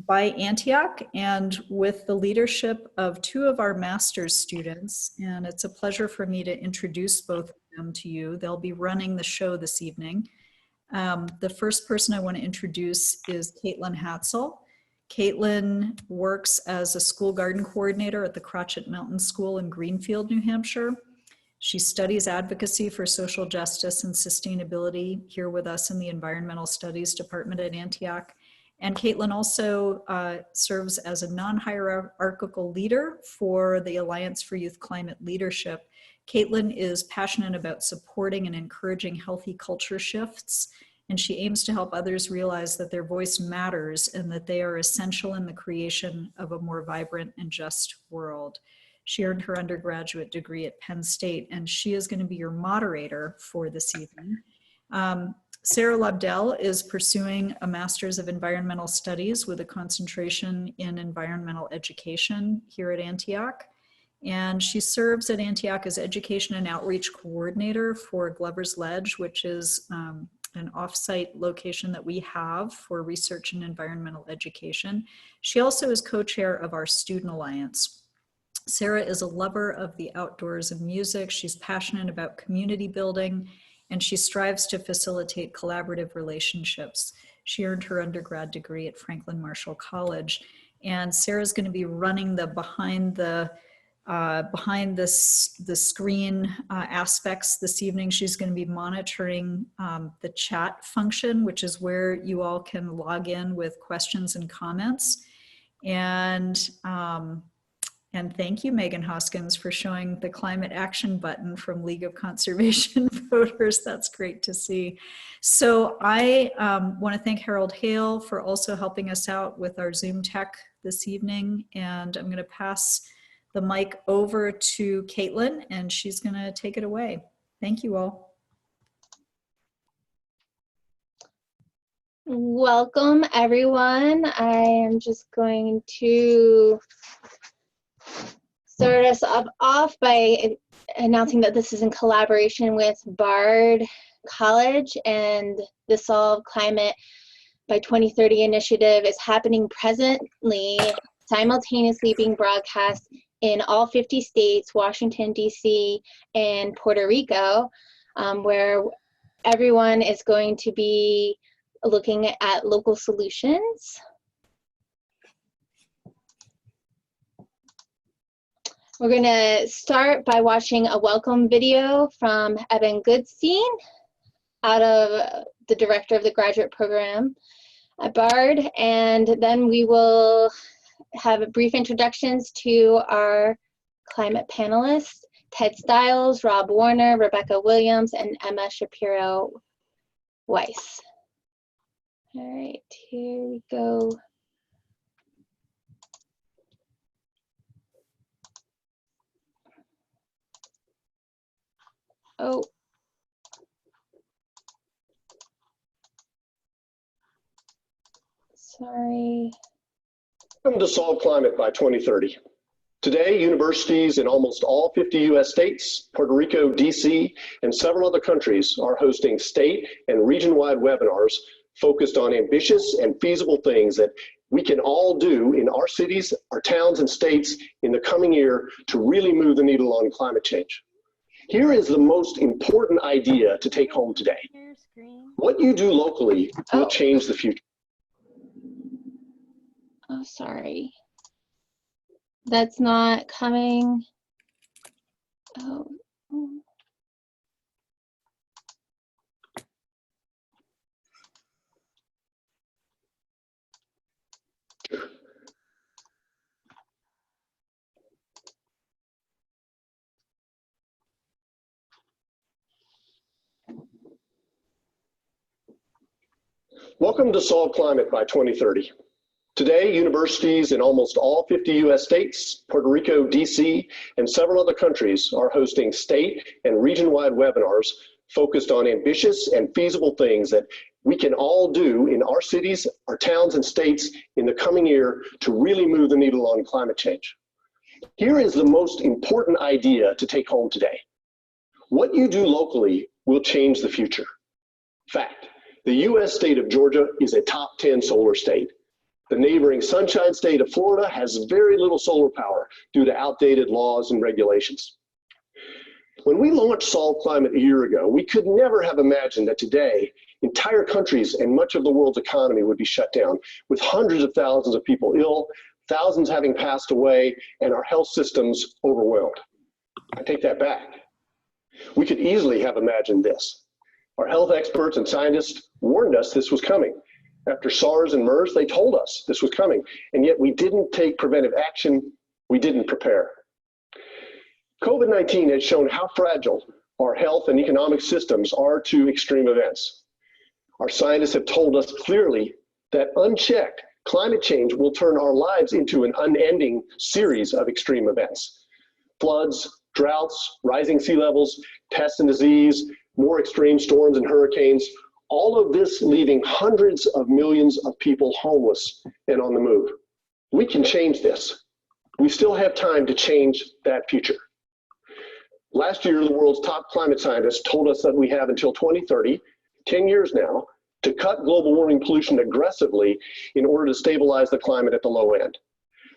by Antioch and with the leadership of two of our master's students. And it's a pleasure for me to introduce both of them to you. They'll be running the show this evening. The first person I want to introduce is Caitlin Hatzel. Caitlin works as a school garden coordinator at the Crotchet Mountain School in Greenfield, New Hampshire. She studies advocacy for social justice and sustainability here with us in the Environmental Studies Department at Antioch. And Caitlin also serves as a non-hierarchical leader for the Alliance for Youth Climate Leadership. Caitlin is passionate about supporting and encouraging healthy culture shifts, and she aims to help others realize that their voice matters and that they are essential in the creation of a more vibrant and just world. She earned her undergraduate degree at Penn State, and she is going to be your moderator for this evening. Sarah Lobdell is pursuing a Master's of Environmental Studies with a concentration in environmental education here at Antioch. And she serves at Antioch as Education and Outreach Coordinator for Glover's Ledge, which is an offsite location that we have for research and environmental education. She also is co-chair of our Student Alliance. Sarah is a lover of the outdoors and music. She's passionate about community building, and she strives to facilitate collaborative relationships. She earned her undergrad degree at Franklin Marshall College, and Sarah's going to be running the behind the screen aspects this evening. She's going to be monitoring the chat function, which is where you all can log in with questions and comments. And thank you, Megan Hoskins, for showing the climate action button from League of Conservation Voters. That's great to see. So I want to thank Harold Hale for also helping us out with our Zoom tech this evening. And I'm going to pass the mic over to Caitlin, and she's going to take it away. Thank you all. Welcome, everyone. I am just going to start us off by announcing that this is in collaboration with Bard College, and the Solve Climate by 2030 initiative is happening presently, simultaneously being broadcast in all 50 states, Washington, D.C., and Puerto Rico, where everyone is going to be looking at local solutions. We're going to start by watching a welcome video from Eben Goodstein, out of the director of the graduate program at Bard, and then we will have brief introductions to our climate panelists, Ted Stiles, Rob Werner, Rebecca Williams, and Emma Shapiro Weiss. All right, here we go. Oh. Sorry. Welcome to Solve Climate by 2030. Today, universities in almost all 50 US states, Puerto Rico, DC, and several other countries are hosting state and region-wide webinars focused on ambitious and feasible things that we can all do in our cities, our towns, and states in the coming year to really move the needle on climate change. Here is the most important idea to take home today. What you do locally will change the future. Oh, sorry. That's not coming. Oh. Welcome to Solve Climate by 2030. Today, universities in almost all 50 US states, Puerto Rico, DC, and several other countries are hosting state and region-wide webinars focused on ambitious and feasible things that we can all do in our cities, our towns, and states in the coming year to really move the needle on climate change. Here is the most important idea to take home today. What you do locally will change the future. Fact, the US state of Georgia is a top 10 solar state. The neighboring Sunshine State of Florida has very little solar power due to outdated laws and regulations. When we launched Solve Climate a year ago, we could never have imagined that today, entire countries and much of the world's economy would be shut down, with hundreds of thousands of people ill, thousands having passed away, and our health systems overwhelmed. I take that back. We could easily have imagined this. Our health experts and scientists warned us this was coming. After SARS and MERS, they told us this was coming, and yet we didn't take preventive action. We didn't prepare. COVID-19 has shown how fragile our health and economic systems are to extreme events. Our scientists have told us clearly that unchecked, climate change will turn our lives into an unending series of extreme events. Floods, droughts, rising sea levels, pests and disease, more extreme storms and hurricanes, all of this leaving hundreds of millions of people homeless and on the move. We can change this. We still have time to change that future. Last year, the world's top climate scientists told us that we have until 2030, 10 years now, to cut global warming pollution aggressively in order to stabilize the climate at the low end.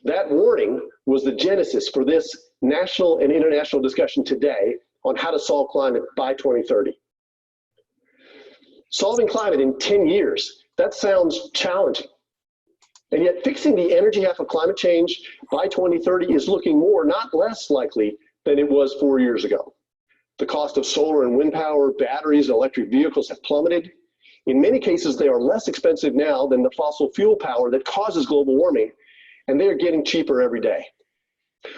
That warning was the genesis for this national and international discussion today on how to solve climate by 2030. Solving climate in 10 years, that sounds challenging. And yet fixing the energy half of climate change by 2030 is looking more, not less likely than it was 4 years ago. The cost of solar and wind power, batteries, and electric vehicles have plummeted. In many cases, they are less expensive now than the fossil fuel power that causes global warming, and they are getting cheaper every day.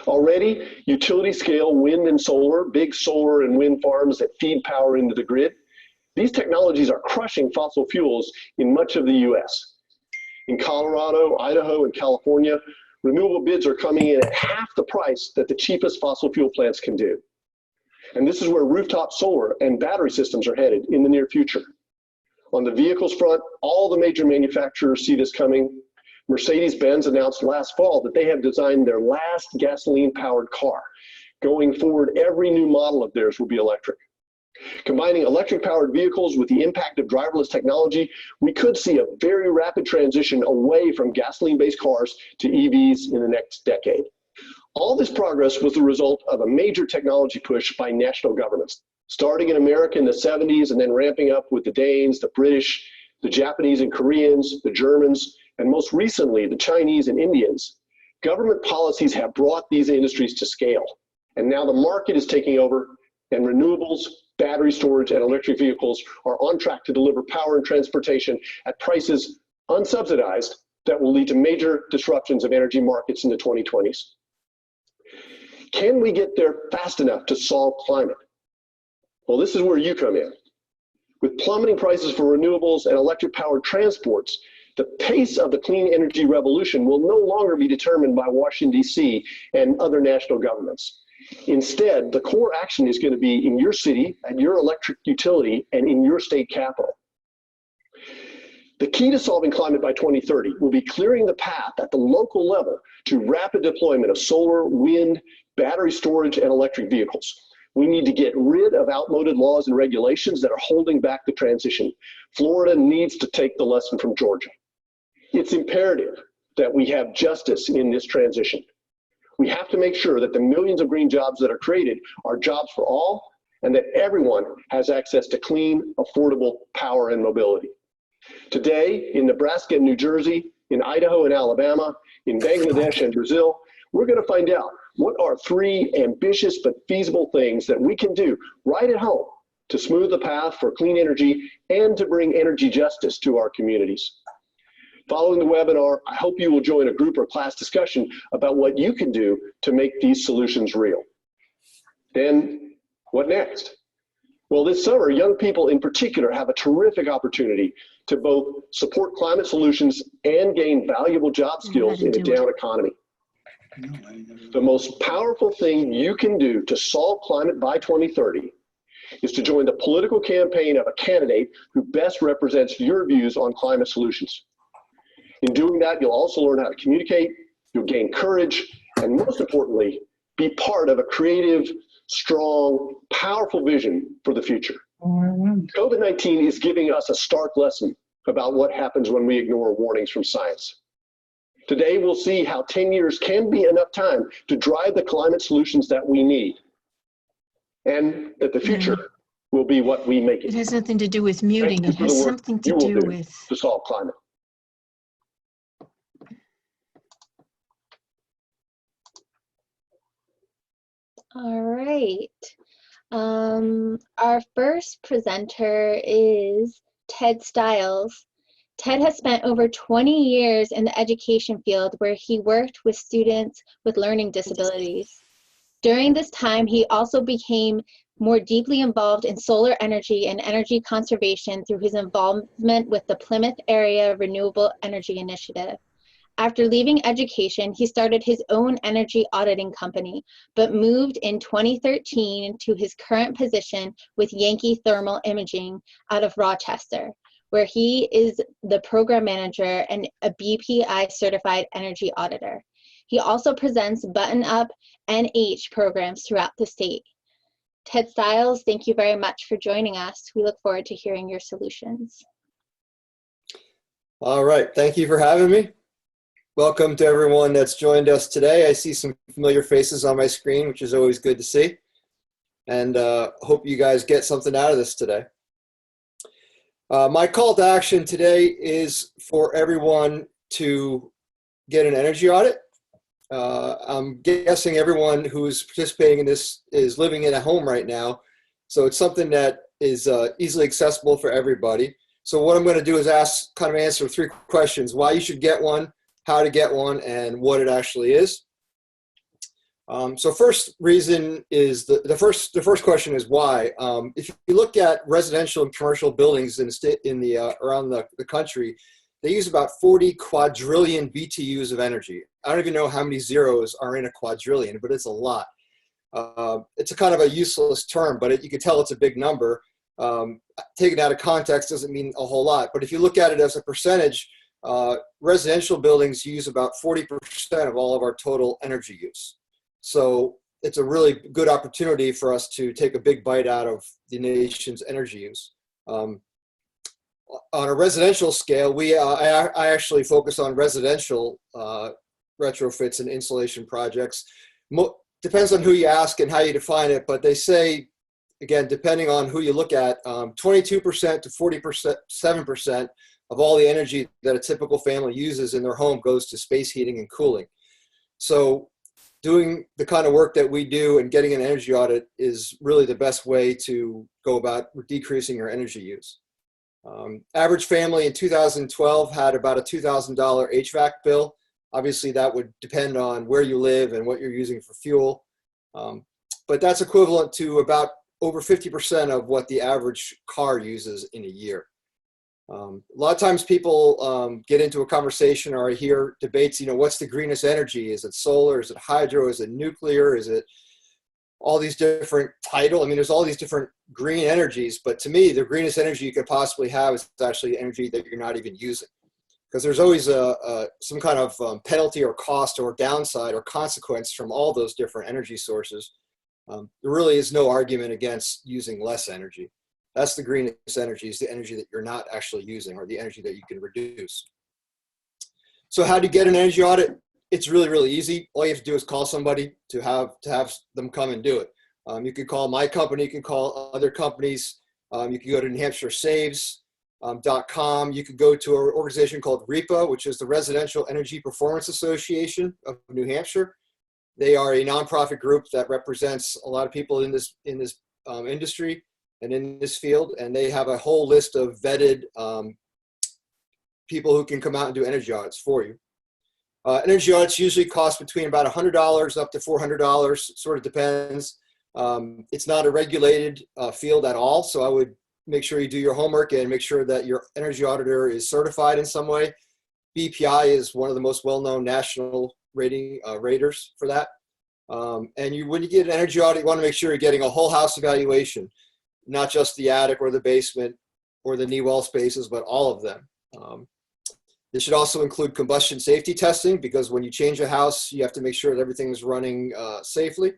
Already, utility scale wind and solar, big solar and wind farms that feed power into the grid, these technologies are crushing fossil fuels in much of the US. In Colorado, Idaho, and California, renewable bids are coming in at half the price that the cheapest fossil fuel plants can do. And this is where rooftop solar and battery systems are headed in the near future. On the vehicles front, all the major manufacturers see this coming. Mercedes-Benz announced last fall that they have designed their last gasoline-powered car. Going forward, every new model of theirs will be electric. Combining electric-powered vehicles with the impact of driverless technology, we could see a very rapid transition away from gasoline-based cars to EVs in the next decade. All this progress was the result of a major technology push by national governments, starting in America in the 70s and then ramping up with the Danes, the British, the Japanese and Koreans, the Germans, and most recently, the Chinese and Indians. Government policies have brought these industries to scale, and now the market is taking over, and renewables, battery storage, and electric vehicles are on track to deliver power and transportation at prices unsubsidized that will lead to major disruptions of energy markets in the 2020s. Can we get there fast enough to solve climate? Well, this is where you come in. With plummeting prices for renewables and electric-powered transports, the pace of the clean energy revolution will no longer be determined by Washington, D.C. and other national governments. Instead, the core action is going to be in your city, at your electric utility, and in your state capital. The key to solving climate by 2030 will be clearing the path at the local level to rapid deployment of solar, wind, battery storage, and electric vehicles. We need to get rid of outmoded laws and regulations that are holding back the transition. Florida needs to take the lesson from Georgia. It's imperative that we have justice in this transition. We have to make sure that the millions of green jobs that are created are jobs for all, and that everyone has access to clean, affordable power and mobility. Today, in Nebraska and New Jersey, in Idaho and Alabama, in Bangladesh and Brazil, we're going to find out what are 3 ambitious but feasible things that we can do right at home to smooth the path for clean energy and to bring energy justice to our communities. Following the webinar, I hope you will join a group or class discussion about what you can do to make these solutions real. Then, what next? Well, this summer, young people in particular have a terrific opportunity to both support climate solutions and gain valuable job skills in a down economy. The most powerful thing you can do to solve climate by 2030 is to join the political campaign of a candidate who best represents your views on climate solutions. In doing that, you'll also learn how to communicate, you'll gain courage, and most importantly, be part of a creative, strong, powerful vision for the future. COVID-19 is giving us a stark lesson about what happens when we ignore warnings from science. Today, we'll see how 10 years can be enough time to drive the climate solutions that we need, and that the future will be what we make it. It has nothing to do with muting. It has something to do with to solve climate. All right. Our first presenter is Ted Stiles. Ted has spent over 20 years in the education field where he worked with students with learning disabilities. During this time, he also became more deeply involved in solar energy and energy conservation through his involvement with the Plymouth Area Renewable Energy Initiative. After leaving education, he started his own energy auditing company, but moved in 2013 to his current position with Yankee Thermal Imaging out of Rochester, where he is the program manager and a BPI certified energy auditor. He also presents button-up NH programs throughout the state. Ted Stiles, thank you very much for joining us. We look forward to hearing your solutions. All right, thank you for having me. Welcome to everyone that's joined us today. I see some familiar faces on my screen, which is always good to see. And hope you guys get something out of this today. My call to action today is for everyone to get an energy audit. I'm guessing everyone who's participating in this is living in a home right now. So it's something that is easily accessible for everybody. So what I'm going to do is answer 3 questions: why you should get one, how to get one, and what it actually is. So first reason is the first question is why. If you look at residential and commercial buildings around the country, they use about 40 quadrillion BTUs of energy. I don't even know how many zeros are in a quadrillion, but it's a lot. It's a kind of a useless term, but you can tell it's a big number. Taken out of context doesn't mean a whole lot, but if you look at it as a percentage, residential buildings use about 40% of all of our total energy use. So it's a really good opportunity for us to take a big bite out of the nation's energy use. On a residential scale, I actually focus on residential retrofits and insulation projects. Depends on who you ask and how you define it, but they say, again, depending on who you look at, 22% to 47% of all the energy that a typical family uses in their home goes to space heating and cooling. So doing the kind of work that we do and getting an energy audit is really the best way to go about decreasing your energy use. Average family in 2012 had about a $2,000 HVAC bill. Obviously, that would depend on where you live and what you're using for fuel. But that's equivalent to about over 50% of what the average car uses in a year. A lot of times people get into a conversation, or I hear debates, what's the greenest energy? Is it solar? Is it hydro? Is it nuclear? Is it all these different titles? I mean, there's all these different green energies, but to me, the greenest energy you could possibly have is actually energy that you're not even using. Because there's always some kind of penalty or cost or downside or consequence from all those different energy sources. There really is no argument against using less energy. That's the greenest energy, is the energy that you're not actually using, or the energy that you can reduce. So how to get an energy audit? It's really, really easy. All you have to do is call somebody to have them come and do it. You could call my company, you can call other companies. You can go to NewHampshireSaves.com. You could go to an organization called REPA, which is the Residential Energy Performance Association of New Hampshire. They are a nonprofit group that represents a lot of people in this industry and in this field, and they have a whole list of vetted people who can come out and do energy audits for you. Energy audits usually cost between about $100 up to $400, sort of depends. It's not a regulated field at all, so I would make sure you do your homework and make sure that your energy auditor is certified in some way. BPI is one of the most well-known national raters for that. And when you get an energy audit, you want to make sure you're getting a whole house evaluation, not just the attic or the basement or the knee wall spaces, but all of them. This should also include combustion safety testing, because when you change a house, you have to make sure that everything is running safely.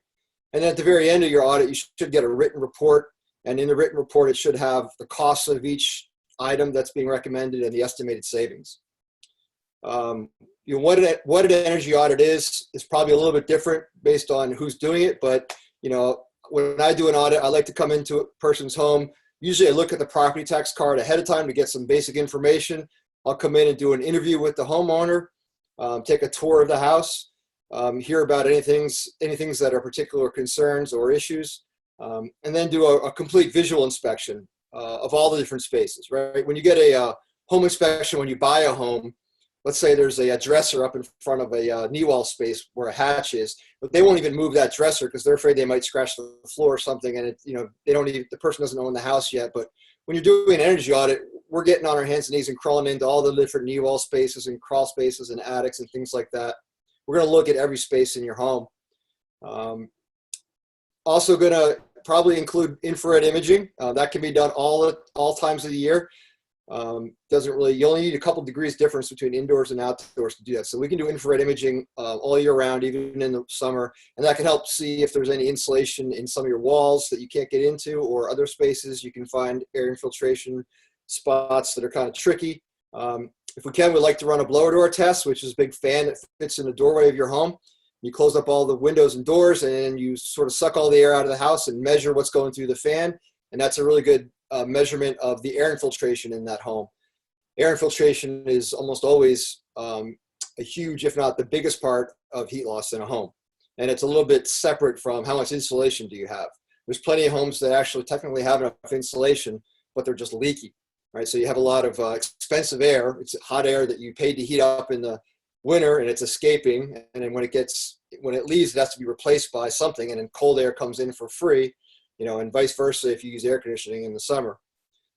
And then at the very end of your audit, you should get a written report. And in the written report, it should have the costs of each item that's being recommended and the estimated savings. what an energy audit is probably a little bit different based on who's doing it. But, when I do an audit, I like to come into a person's home. Usually I look at the property tax card ahead of time to get some basic information. I'll come in and do an interview with the homeowner, take a tour of the house, hear about anything that are particular concerns or issues, and then do a complete visual inspection of all the different spaces, right? When you get a home inspection, when you buy a home, let's say there's a dresser up in front of a knee wall space where a hatch is, but they won't even move that dresser because they're afraid they might scratch the floor or something, and the person doesn't own the house yet. But when you're doing an energy audit, we're getting on our hands and knees and crawling into all the different knee wall spaces and crawl spaces and attics and things like that. We're going to look at every space in your home. Also going to probably include infrared imaging. That can be done all times of the year. You only need a couple degrees difference between indoors and outdoors to do that. So we can do infrared imaging all year round, even in the summer, and that can help see if there's any insulation in some of your walls that you can't get into, or other spaces you can find air infiltration spots that are kind of tricky. If we can, we like to run a blower door test, which is a big fan that fits in the doorway of your home. You close up all the windows and doors, and you sort of suck all the air out of the house and measure what's going through the fan. And that's a really good measurement of the air infiltration in that home. Air infiltration is almost always a huge, if not the biggest part of heat loss in a home. And it's a little bit separate from how much insulation do you have. There's plenty of homes that actually technically have enough insulation, but they're just leaky, right? So you have a lot of expensive air. It's hot air that you paid to heat up in the winter, and it's escaping. And then when it leaves, it has to be replaced by something, and then cold air comes in for free. And vice versa if you use air conditioning in the summer.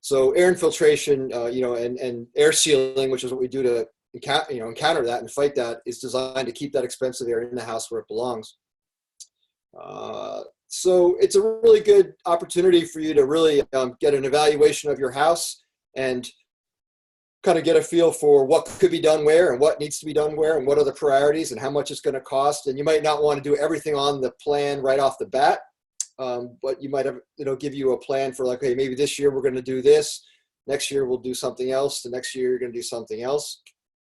So air infiltration, and air sealing, which is what we do to encounter that and fight that, is designed to keep that expensive air in the house where it belongs. So it's a really good opportunity for you to really get an evaluation of your house and kind of get a feel for what could be done where and what needs to be done where and what are the priorities and how much it's going to cost. And you might not want to do everything on the plan right off the bat. But you might have, give you a plan for like, hey, maybe this year we're going to do this. Next year we'll do something else. The next year you're going to do something else.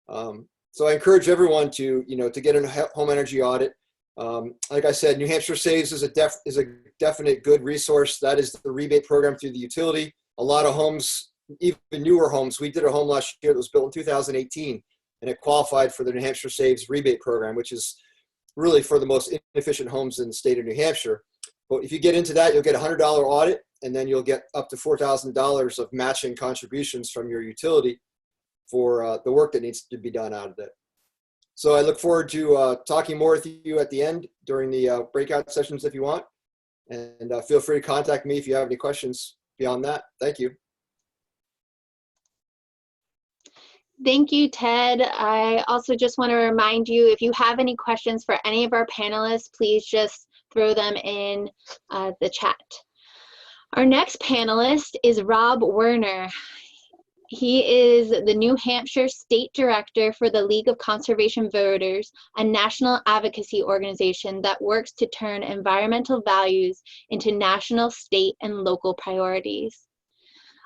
So I encourage everyone to, to get a home energy audit. Like I said, New Hampshire Saves is a definite good resource. That is the rebate program through the utility. A lot of homes, even newer homes, we did a home last year that was built in 2018, and it qualified for the New Hampshire Saves rebate program, which is really for the most inefficient homes in the state of New Hampshire. But if you get into that, you'll get a $100 audit, and then you'll get up to $4,000 of matching contributions from your utility for the work that needs to be done out of it. So I look forward to talking more with you at the end during the breakout sessions if you want. And feel free to contact me if you have any questions beyond that. Thank you. Thank you, Ted. I also just want to remind you, if you have any questions for any of our panelists, please just throw them in the chat. Our next panelist is Rob Werner. He is the New Hampshire State Director for the League of Conservation Voters, a national advocacy organization that works to turn environmental values into national, state, and local priorities.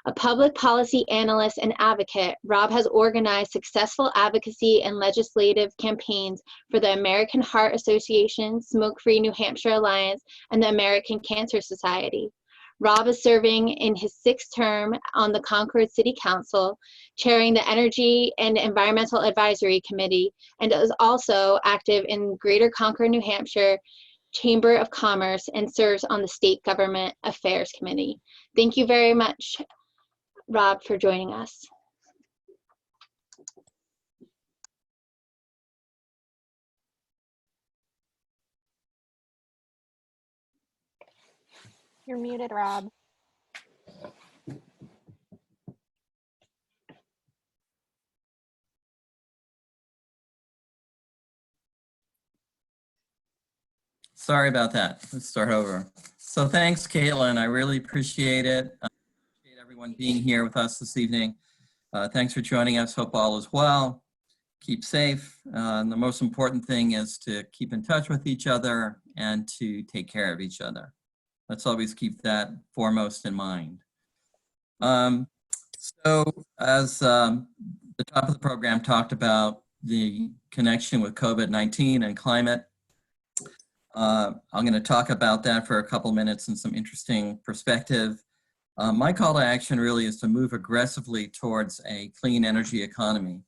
A public policy analyst and advocate, Rob has organized successful advocacy and legislative campaigns for the American Heart Association, Smoke Free New Hampshire Alliance, and the American Cancer Society. Rob is serving in his 6th term on the Concord City Council, chairing the Energy and Environmental Advisory Committee, and is also active in Greater Concord, New Hampshire Chamber of Commerce, and serves on the State Government Affairs Committee. Thank you very much, Rob, for joining us. You're muted, Rob. Sorry about that. Let's start over. So thanks, Caitlin. I really appreciate it. I appreciate everyone being here with us this evening. Thanks for joining us. Hope all is well. Keep safe. And the most important thing is to keep in touch with each other and to take care of each other. Let's always keep that foremost in mind. So as the top of the program talked about, the connection with COVID-19 and climate. I'm going to talk about that for a couple minutes in some interesting perspective. My call to action really is to move aggressively towards a clean energy economy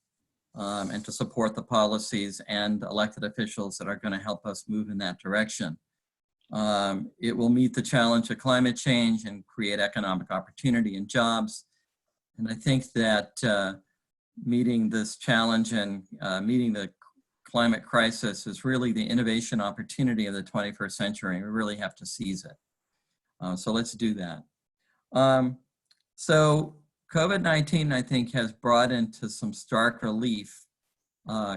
and to support the policies and elected officials that are going to help us move in that direction. It will meet the challenge of climate change and create economic opportunity and jobs. And I think that meeting this challenge and meeting the climate crisis is really the innovation opportunity of the 21st century. We really have to seize it. So let's do that. So COVID-19, I think, has brought into some stark relief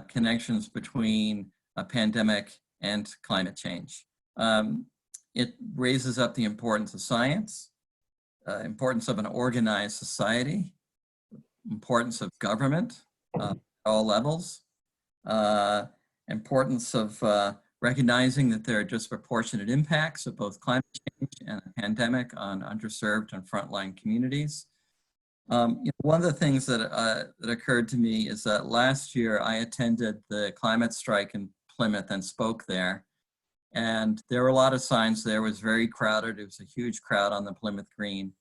connections between a pandemic and climate change. It raises up the importance of science, importance of an organized society, importance of government at all levels, importance of recognizing that there are disproportionate impacts of both climate change and a pandemic on underserved and frontline communities. One of the things that occurred to me is that last year I attended the climate strike in Plymouth and spoke there. And there were a lot of signs there. It was very crowded. It was a huge crowd on the Plymouth Green.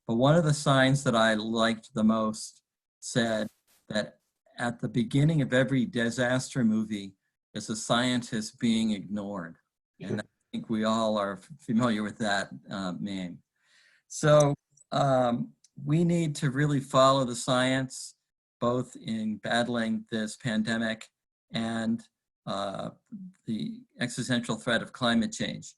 But one of the signs that I liked the most said that at the beginning of every disaster movie is a scientist being ignored. And I think we all are familiar with that meme. So we need to really follow the science, both in battling this pandemic and the existential threat of climate change.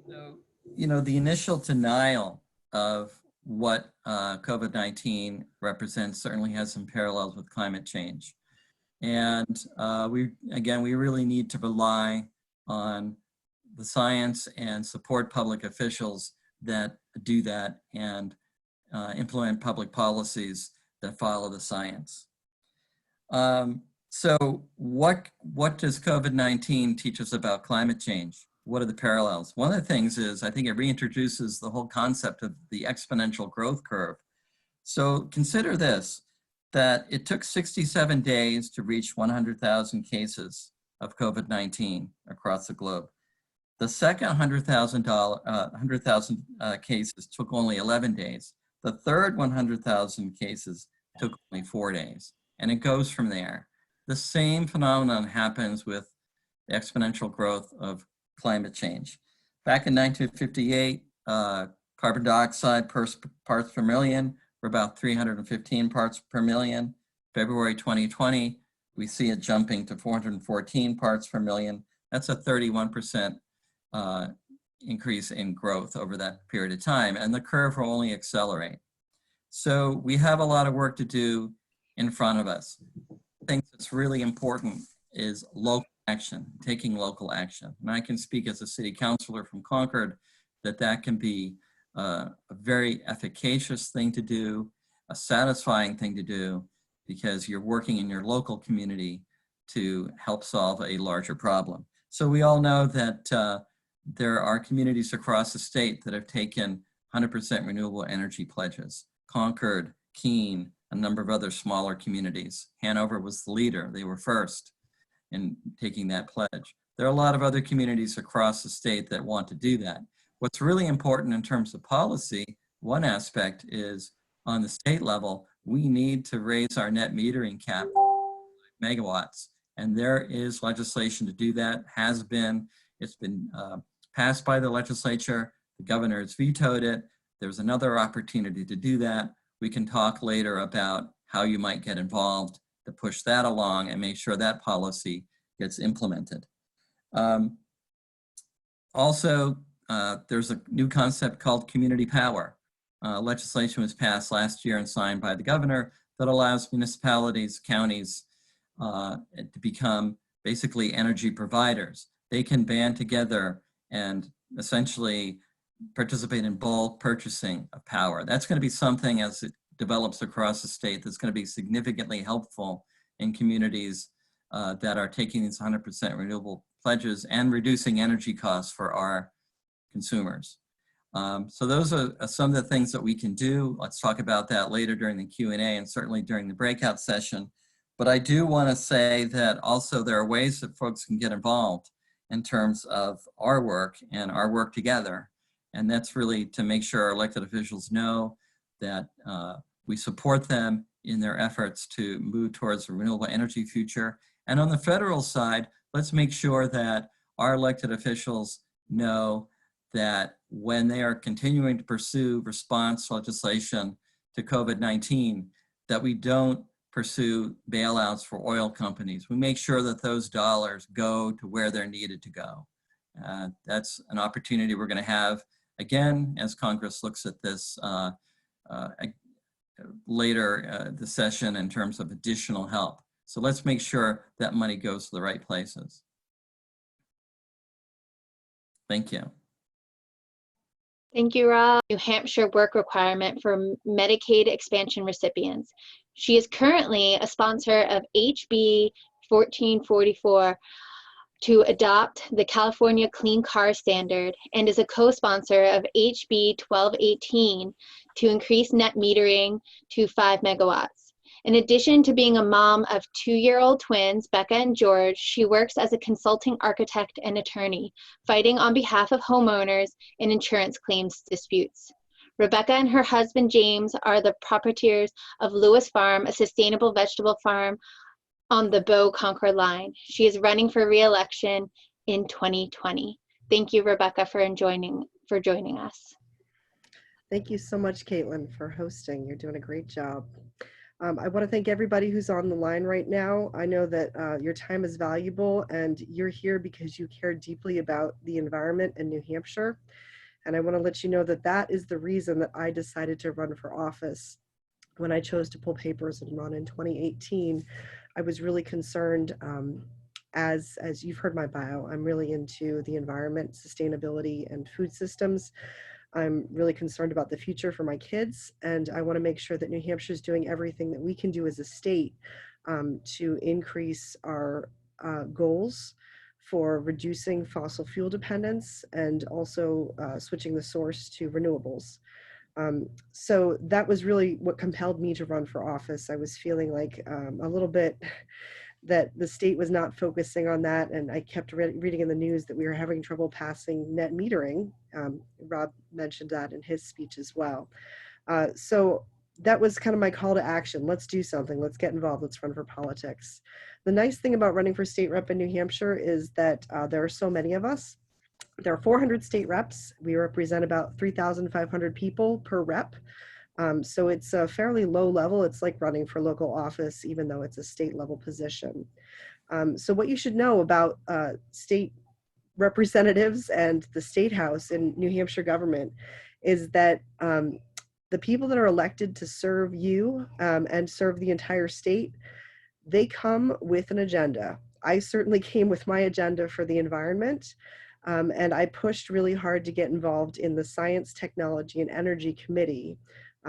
So, the initial denial of what COVID-19 represents certainly has some parallels with climate change. And we really need to rely on the science and support public officials that do that and implement public policies that follow the science. So what does COVID-19 teach us about climate change? What are the parallels? One of the things is, I think it reintroduces the whole concept of the exponential growth curve. So consider this, that it took 67 days to reach 100,000 cases of COVID-19 across the globe. The second 100,000 cases took only 11 days. The third 100,000 cases took only 4 days. And it goes from there. The same phenomenon happens with the exponential growth of climate change. Back in 1958, carbon dioxide parts per million were about 315 parts per million. February 2020, we see it jumping to 414 parts per million. That's a 31% increase in growth over that period of time, and the curve will only accelerate. So we have a lot of work to do in front of us. I think that's really important is local action, taking local action. And I can speak as a city councilor from Concord that can be a very efficacious thing to do, a satisfying thing to do, because you're working in your local community to help solve a larger problem. So we all know that there are communities across the state that have taken 100% renewable energy pledges. Concord, Keene, a number of other smaller communities. Hanover was the leader. They were first in taking that pledge. There are a lot of other communities across the state that want to do that. What's really important in terms of policy, one aspect is on the state level, we need to raise our net metering cap megawatts. And there is legislation to do that, it's been passed by the legislature. The governor has vetoed it. There's another opportunity to do that. We can talk later about how you might get involved to push that along and make sure that policy gets implemented. Also, there's a new concept called community power. Legislation was passed last year and signed by the governor that allows municipalities, counties to become basically energy providers. They can band together and essentially participate in bulk purchasing of power. That's going to be something as it develops across the state that's going to be significantly helpful in communities that are taking these 100% renewable pledges and reducing energy costs for our consumers. So those are some of the things that we can do. Let's talk about that later during the Q&A and certainly during the breakout session. But I do want to say that also there are ways that folks can get involved in terms of our work and our work together. And that's really to make sure our elected officials know that we support them in their efforts to move towards a renewable energy future. And on the federal side, let's make sure that our elected officials know that when they are continuing to pursue response legislation to COVID-19, that we don't pursue bailouts for oil companies. We make sure that those dollars go to where they're needed to go. That's an opportunity we're going to have again as Congress looks at this later the session in terms of additional help. So let's make sure that money goes to the right places. Thank you. Thank you, Rob. New Hampshire work requirement for Medicaid expansion recipients. She is currently a sponsor of HB 1444 to adopt the California Clean Car Standard and is a co-sponsor of HB 1218 to increase net metering to 5 megawatts. In addition to being a mom of 2-year-old twins, Becca and George, she works as a consulting architect and attorney, fighting on behalf of homeowners in insurance claims disputes. Rebecca and her husband James are the proprietors of Lewis Farm, a sustainable vegetable farm on the Bow Concord line. She is running for re-election in 2020. Thank you, Rebecca, for joining us. Thank you so much, Caitlin, for hosting. You're doing a great job. I want to thank everybody who's on the line right now. I know that your time is valuable and you're here because you care deeply about the environment in New Hampshire. And I want to let you know that that is the reason that I decided to run for office. When I chose to pull papers and run in 2018, I was really concerned, as you've heard my bio, I'm really into the environment, sustainability, and food systems. I'm really concerned about the future for my kids, and I want to make sure that New Hampshire is doing everything that we can do as a state to increase our goals for reducing fossil fuel dependence and also switching the source to renewables. So that was really what compelled me to run for office. I was feeling like a little bit that the state was not focusing on that, and I kept reading in the news that we were having trouble passing net metering. Rob mentioned that in his speech as well. So that was kind of my call to action. Let's do something. Let's get involved. Let's run for politics. The nice thing about running for state rep in New Hampshire is that there are so many of us. There are 400 state reps. We represent about 3,500 people per rep. So it's a fairly low level. It's like running for local office, even though it's a state level position. So what you should know about state representatives and the state house in New Hampshire government is that the people that are elected to serve you and serve the entire state, they come with an agenda. I certainly came with my agenda for the environment. And I pushed really hard to get involved in the Science, Technology, and Energy Committee,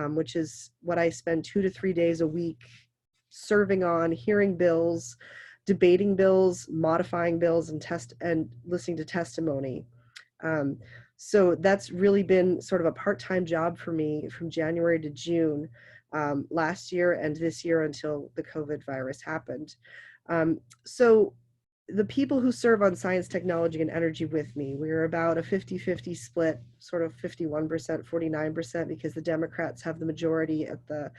which is what I spend 2 to 3 days a week serving on, hearing bills, debating bills, modifying bills, and listening to testimony. So that's really been sort of a part-time job for me from January to June last year and this year until the COVID virus happened. So the people who serve on Science, Technology, and Energy with me, we're about a 50-50 split, sort of 51%, 49%, because the Democrats have the majority at the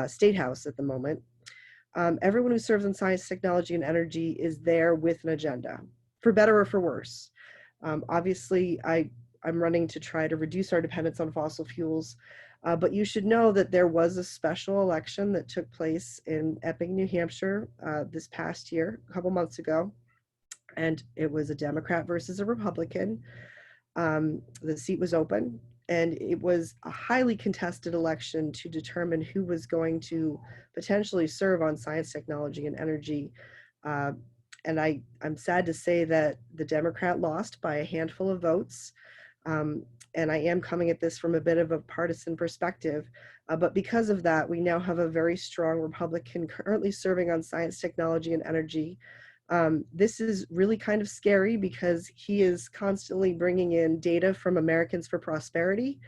State House at the moment. Everyone who serves on Science, Technology, and Energy is there with an agenda, for better or for worse. Obviously, I'm running to try to reduce our dependence on fossil fuels, but you should know that there was a special election that took place in Epping, New Hampshire this past year, a couple months ago. And it was a Democrat versus a Republican. The seat was open, and it was a highly contested election to determine who was going to potentially serve on Science, Technology, and Energy. And I'm sad to say that the Democrat lost by a handful of votes. And I am coming at this from a bit of a partisan perspective. But because of that, we now have a very strong Republican currently serving on Science, Technology, and Energy. This is really kind of scary because he is constantly bringing in data from Americans for Prosperity,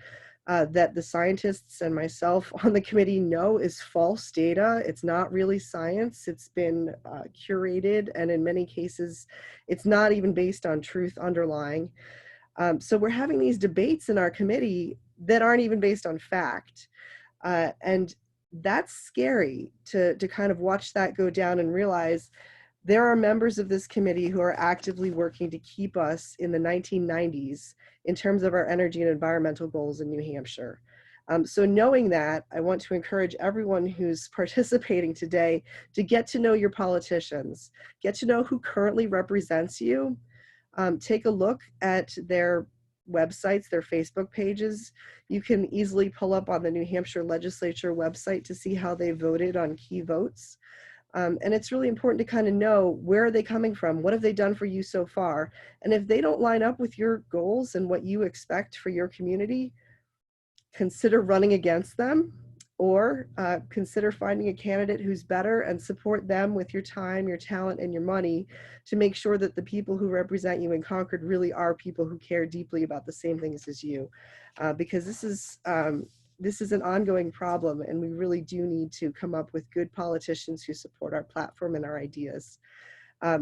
that the scientists and myself on the committee know is false data. It's not really science. It's been curated, and in many cases, it's not even based on truth underlying. So we're having these debates in our committee that aren't even based on fact. And that's scary to kind of watch that go down and realize there are members of this committee who are actively working to keep us in the 1990s in terms of our energy and environmental goals in New Hampshire. So knowing that, I want to encourage everyone who's participating today to get to know your politicians, get to know who currently represents you, take a look at their websites, their Facebook pages. You can easily pull up on the New Hampshire legislature website to see how they voted on key votes. And it's really important to kind of know, where are they coming from? What have they done for you so far? And if they don't line up with your goals and what you expect for your community, consider running against them, or consider finding a candidate who's better and support them with your time, your talent, and your money to make sure that the people who represent you in Concord really are people who care deeply about the same things as you. Because this is an ongoing problem, and we really do need to come up with good politicians who support our platform and our ideas.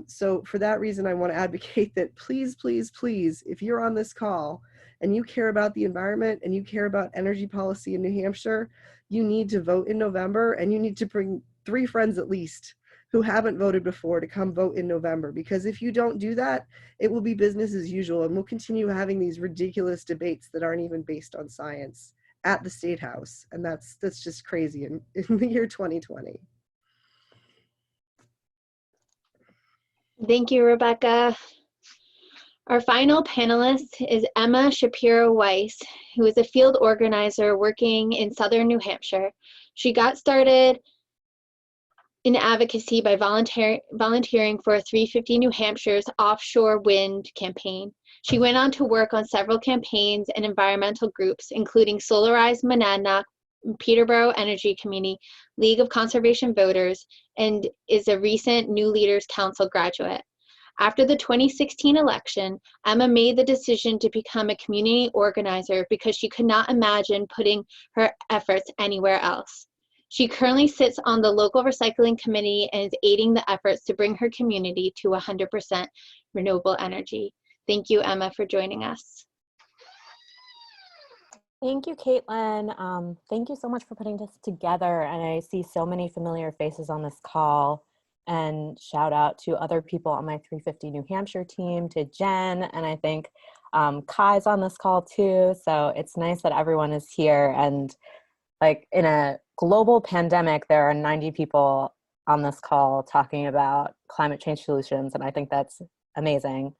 So for that reason, I want to advocate that please, please, please, if you're on this call and you care about the environment and you care about energy policy in New Hampshire, you need to vote in November, and you need to bring 3 friends at least who haven't voted before to come vote in November. Because if you don't do that, it will be business as usual, and we'll continue having these ridiculous debates that aren't even based on science at the State House. And that's just crazy in the year 2020. Thank you, Rebecca. Our final panelist is Emma Shapiro Weiss, who is a field organizer working in Southern New Hampshire. She got started in advocacy by volunteering for 350 New Hampshire's offshore wind campaign. She went on to work on several campaigns and environmental groups, including Solarize Monadnock, Peterborough Energy Community, League of Conservation Voters, and is a recent New Leaders Council graduate. After the 2016 election, Emma made the decision to become a community organizer because she could not imagine putting her efforts anywhere else. She currently sits on the local recycling committee and is aiding the efforts to bring her community to 100% renewable energy. Thank you, Emma, for joining us. Thank you, Caitlin. Thank you so much for putting this together. And I see so many familiar faces on this call. And shout out to other people on my 350 New Hampshire team, to Jen, and I think Kai's on this call too. So it's nice that everyone is here. And like, in a global pandemic, there are 90 people on this call talking about climate change solutions, and I think that's amazing.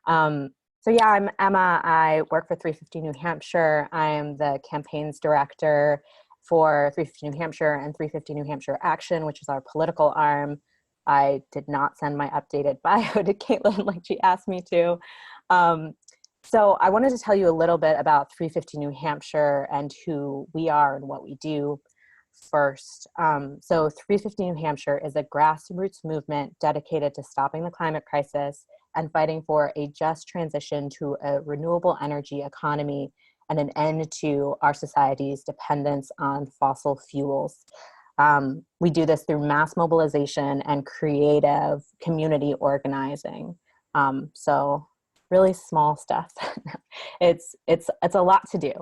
So yeah, I'm Emma. I work for 350 New Hampshire. I am the campaigns director for 350 New Hampshire and 350 New Hampshire Action, which is our political arm. I did not send my updated bio to Caitlin like she asked me to. So I wanted to tell you a little bit about 350 New Hampshire and who we are and what we do first. So 350 New Hampshire is a grassroots movement dedicated to stopping the climate crisis and fighting for a just transition to a renewable energy economy and an end to our society's dependence on fossil fuels. We do this through mass mobilization and creative community organizing. So really small stuff. It's a lot to do.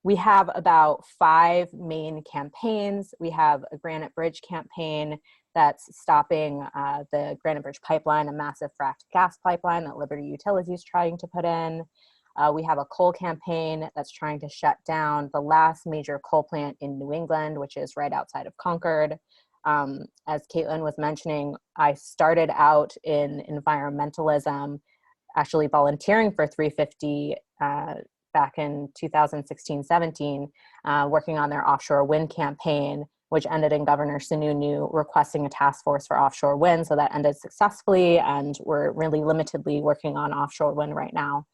We have about 5 main campaigns. We have a Granite Bridge campaign that's stopping the Granite Bridge pipeline, a massive fracked gas pipeline that Liberty Utilities is trying to put in. We have a coal campaign that's trying to shut down the last major coal plant in New England, which is right outside of Concord. As Caitlin was mentioning, I started out in environmentalism, actually volunteering for 350 back in 2016-17, working on their offshore wind campaign, which ended in Governor Sununu requesting a task force for offshore wind. So that ended successfully, and we're really limitedly working on offshore wind right now.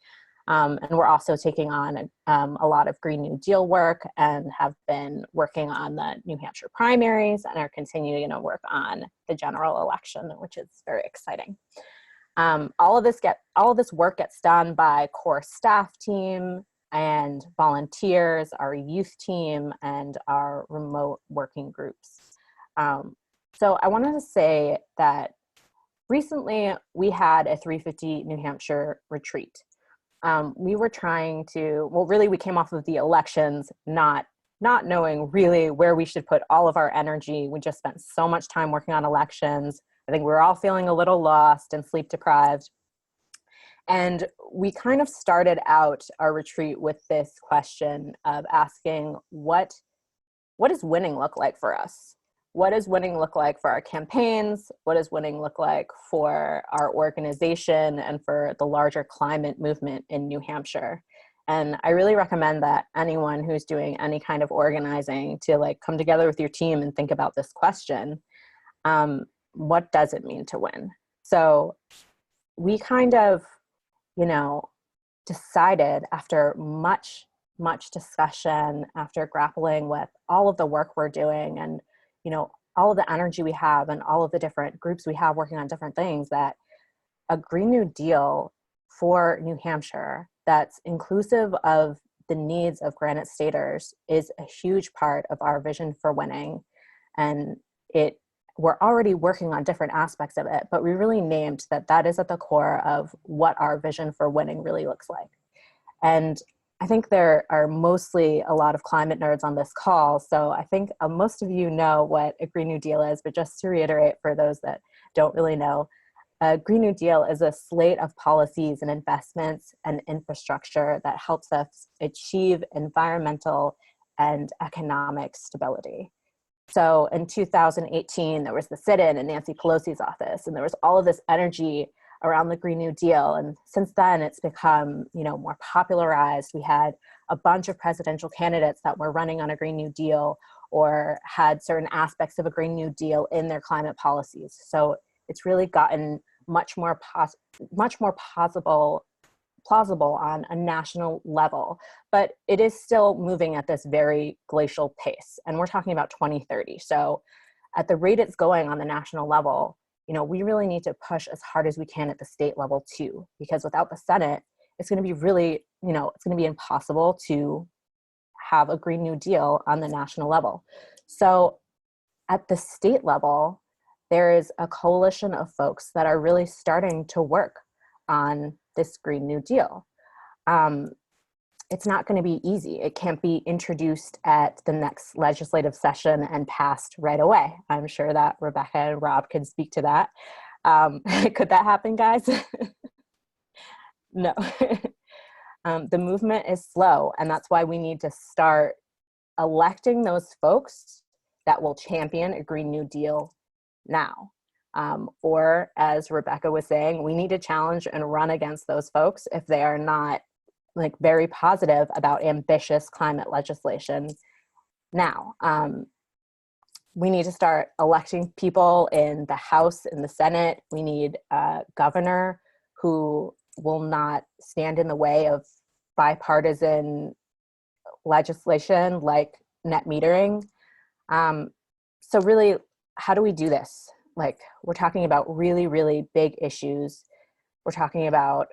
And we're also taking on a lot of Green New Deal work and have been working on the New Hampshire primaries and are continuing to work on the general election, which is very exciting. All of this work gets done by core staff team, and volunteers, our youth team, and our remote working groups. So I wanted to say that recently we had a 350 New Hampshire retreat. We were trying to, well, really we came off of the elections, not knowing really where we should put all of our energy. We just spent so much time working on elections. I think we were all feeling a little lost and sleep deprived. And we kind of started out our retreat with this question of asking, what does winning look like for us? What does winning look like for our campaigns? What does winning look like for our organization and for the larger climate movement in New Hampshire? And I really recommend that anyone who's doing any kind of organizing to like come together with your team and think about this question. What does it mean to win? So we kind of, decided after much discussion, after grappling with all of the work we're doing and, all of the energy we have and all of the different groups we have working on different things, that a Green New Deal for New Hampshire that's inclusive of the needs of Granite Staters is a huge part of our vision for winning. And we're already working on different aspects of it, but we really named that is at the core of what our vision for winning really looks like. And I think there are mostly a lot of climate nerds on this call, so I think most of you know what a Green New Deal is, but just to reiterate for those that don't really know, a Green New Deal is a slate of policies and investments and infrastructure that helps us achieve environmental and economic stability. So in 2018, there was the sit-in in Nancy Pelosi's office, and there was all of this energy around the Green New Deal. And since then, it's become, more popularized. We had a bunch of presidential candidates that were running on a Green New Deal or had certain aspects of a Green New Deal in their climate policies. So it's really gotten much more plausible on a national level, but it is still moving at this very glacial pace. And we're talking about 2030. So at the rate it's going on the national level, we really need to push as hard as we can at the state level too, because without the Senate, it's going to be really, it's going to be impossible to have a Green New Deal on the national level. So at the state level, there is a coalition of folks that are really starting to work on this Green New Deal. It's not going to be easy. It can't be introduced at the next legislative session and passed right away. I'm sure that Rebecca and Rob can speak to that. Could that happen, guys? No. The movement is slow, and that's why we need to start electing those folks that will champion a Green New Deal now. Or as Rebecca was saying, we need to challenge and run against those folks if they are not very positive about ambitious climate legislation now. We need to start electing people in the House, in the Senate. We need a governor who will not stand in the way of bipartisan legislation like net metering. So really, how do we do this? We're talking about really, really big issues. We're talking about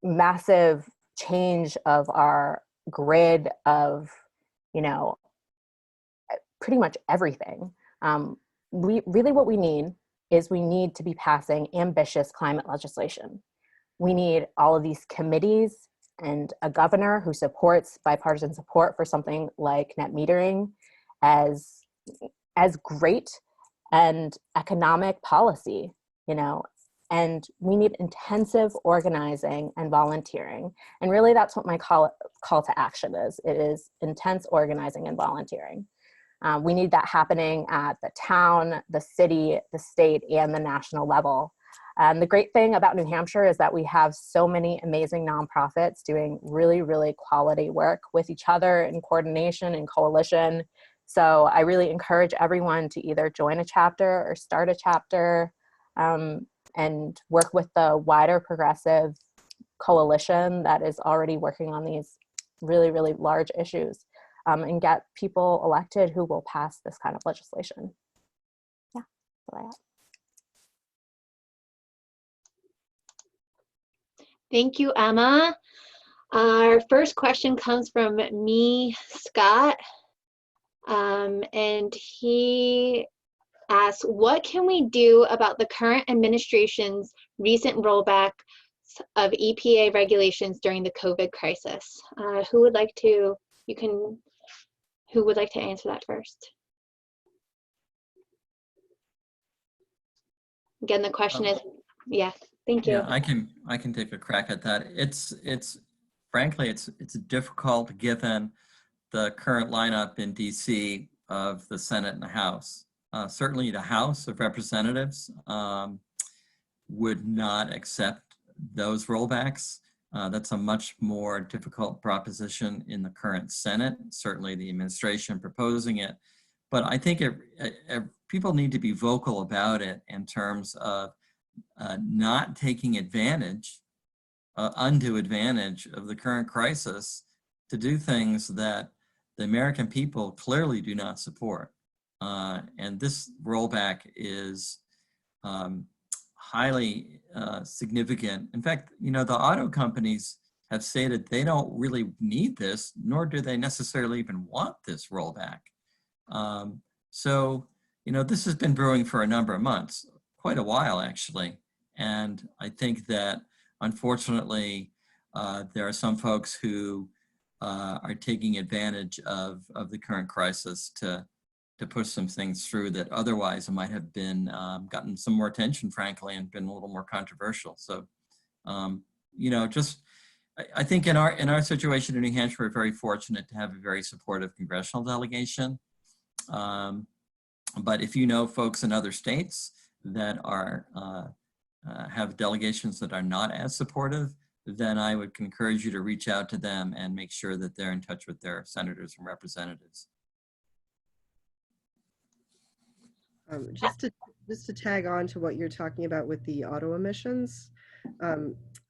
massive change of our grid of, pretty much everything. What we need to be passing ambitious climate legislation. We need all of these committees and a governor who supports bipartisan support for something like net metering as great and economic policy, and we need intensive organizing and volunteering. And really that's what my call to action is. It is intense organizing and volunteering. We need that happening at the town, the city, the state, and the national level. And the great thing about New Hampshire is that we have so many amazing nonprofits doing really, really quality work with each other in coordination and coalition. So I really encourage everyone to either join a chapter or start a chapter and work with the wider progressive coalition that is already working on these really, really large issues and get people elected who will pass this kind of legislation. Yeah, that's what I have. Thank you, Emma. Our first question comes from Scott, and he asks, what can we do about the current administration's recent rollback of EPA regulations during the COVID crisis? Who would like to answer that first? Again, the question is, yeah, thank you. Yeah, I can take a crack at that. Frankly, it's difficult given the current lineup in DC of the Senate and the House. Certainly the House of Representatives would not accept those rollbacks. That's a much more difficult proposition in the current Senate, certainly the administration proposing it. But I think people need to be vocal about it in terms of not taking advantage, undue advantage of the current crisis to do things that the American people clearly do not support. And this rollback is highly significant. In fact, the auto companies have stated they don't really need this, nor do they necessarily even want this rollback. So, this has been brewing for a number of months, quite a while actually. And I think that unfortunately, there are some folks who are taking advantage of the current crisis to push some things through that otherwise might have been gotten some more attention, frankly, and been a little more controversial. So, I think in our situation in New Hampshire, we're very fortunate to have a very supportive congressional delegation. But if you know folks in other states that are have delegations that are not as supportive, then I would encourage you to reach out to them and make sure that they're in touch with their senators and representatives. Just to tag on to what you're talking about with the auto emissions,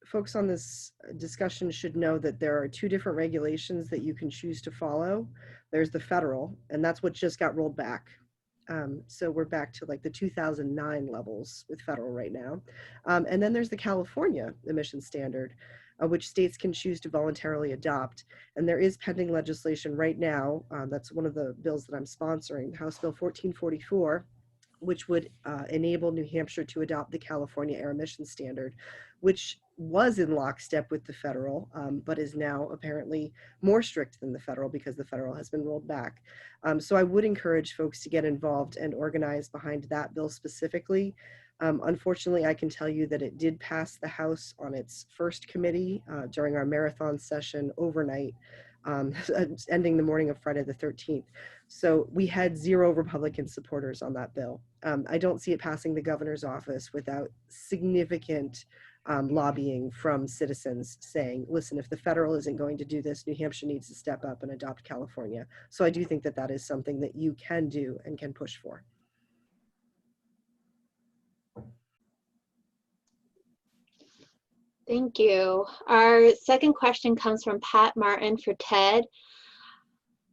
folks on this discussion should know that there are two different regulations that you can choose to follow. There's the federal, and that's what just got rolled back. So we're back to like the 2009 levels with federal right now. And then there's the California emission standard, which states can choose to voluntarily adopt. And there is pending legislation right now. That's one of the bills that I'm sponsoring, House Bill 1444, which would enable New Hampshire to adopt the California air emission standard, which was in lockstep with the federal, but is now apparently more strict than the federal because the federal has been rolled back. So I would encourage folks to get involved and organize behind that bill specifically. Unfortunately, I can tell you that it did pass the House on its first committee during our marathon session overnight, ending the morning of Friday the 13th. So we had 0 Republican supporters on that bill. I don't see it passing the governor's office without significant lobbying from citizens saying, listen, if the federal isn't going to do this, New Hampshire needs to step up and adopt California. So I do think that that is something that you can do and can push for. Thank you. Our second question comes from Pat Martin for Ted.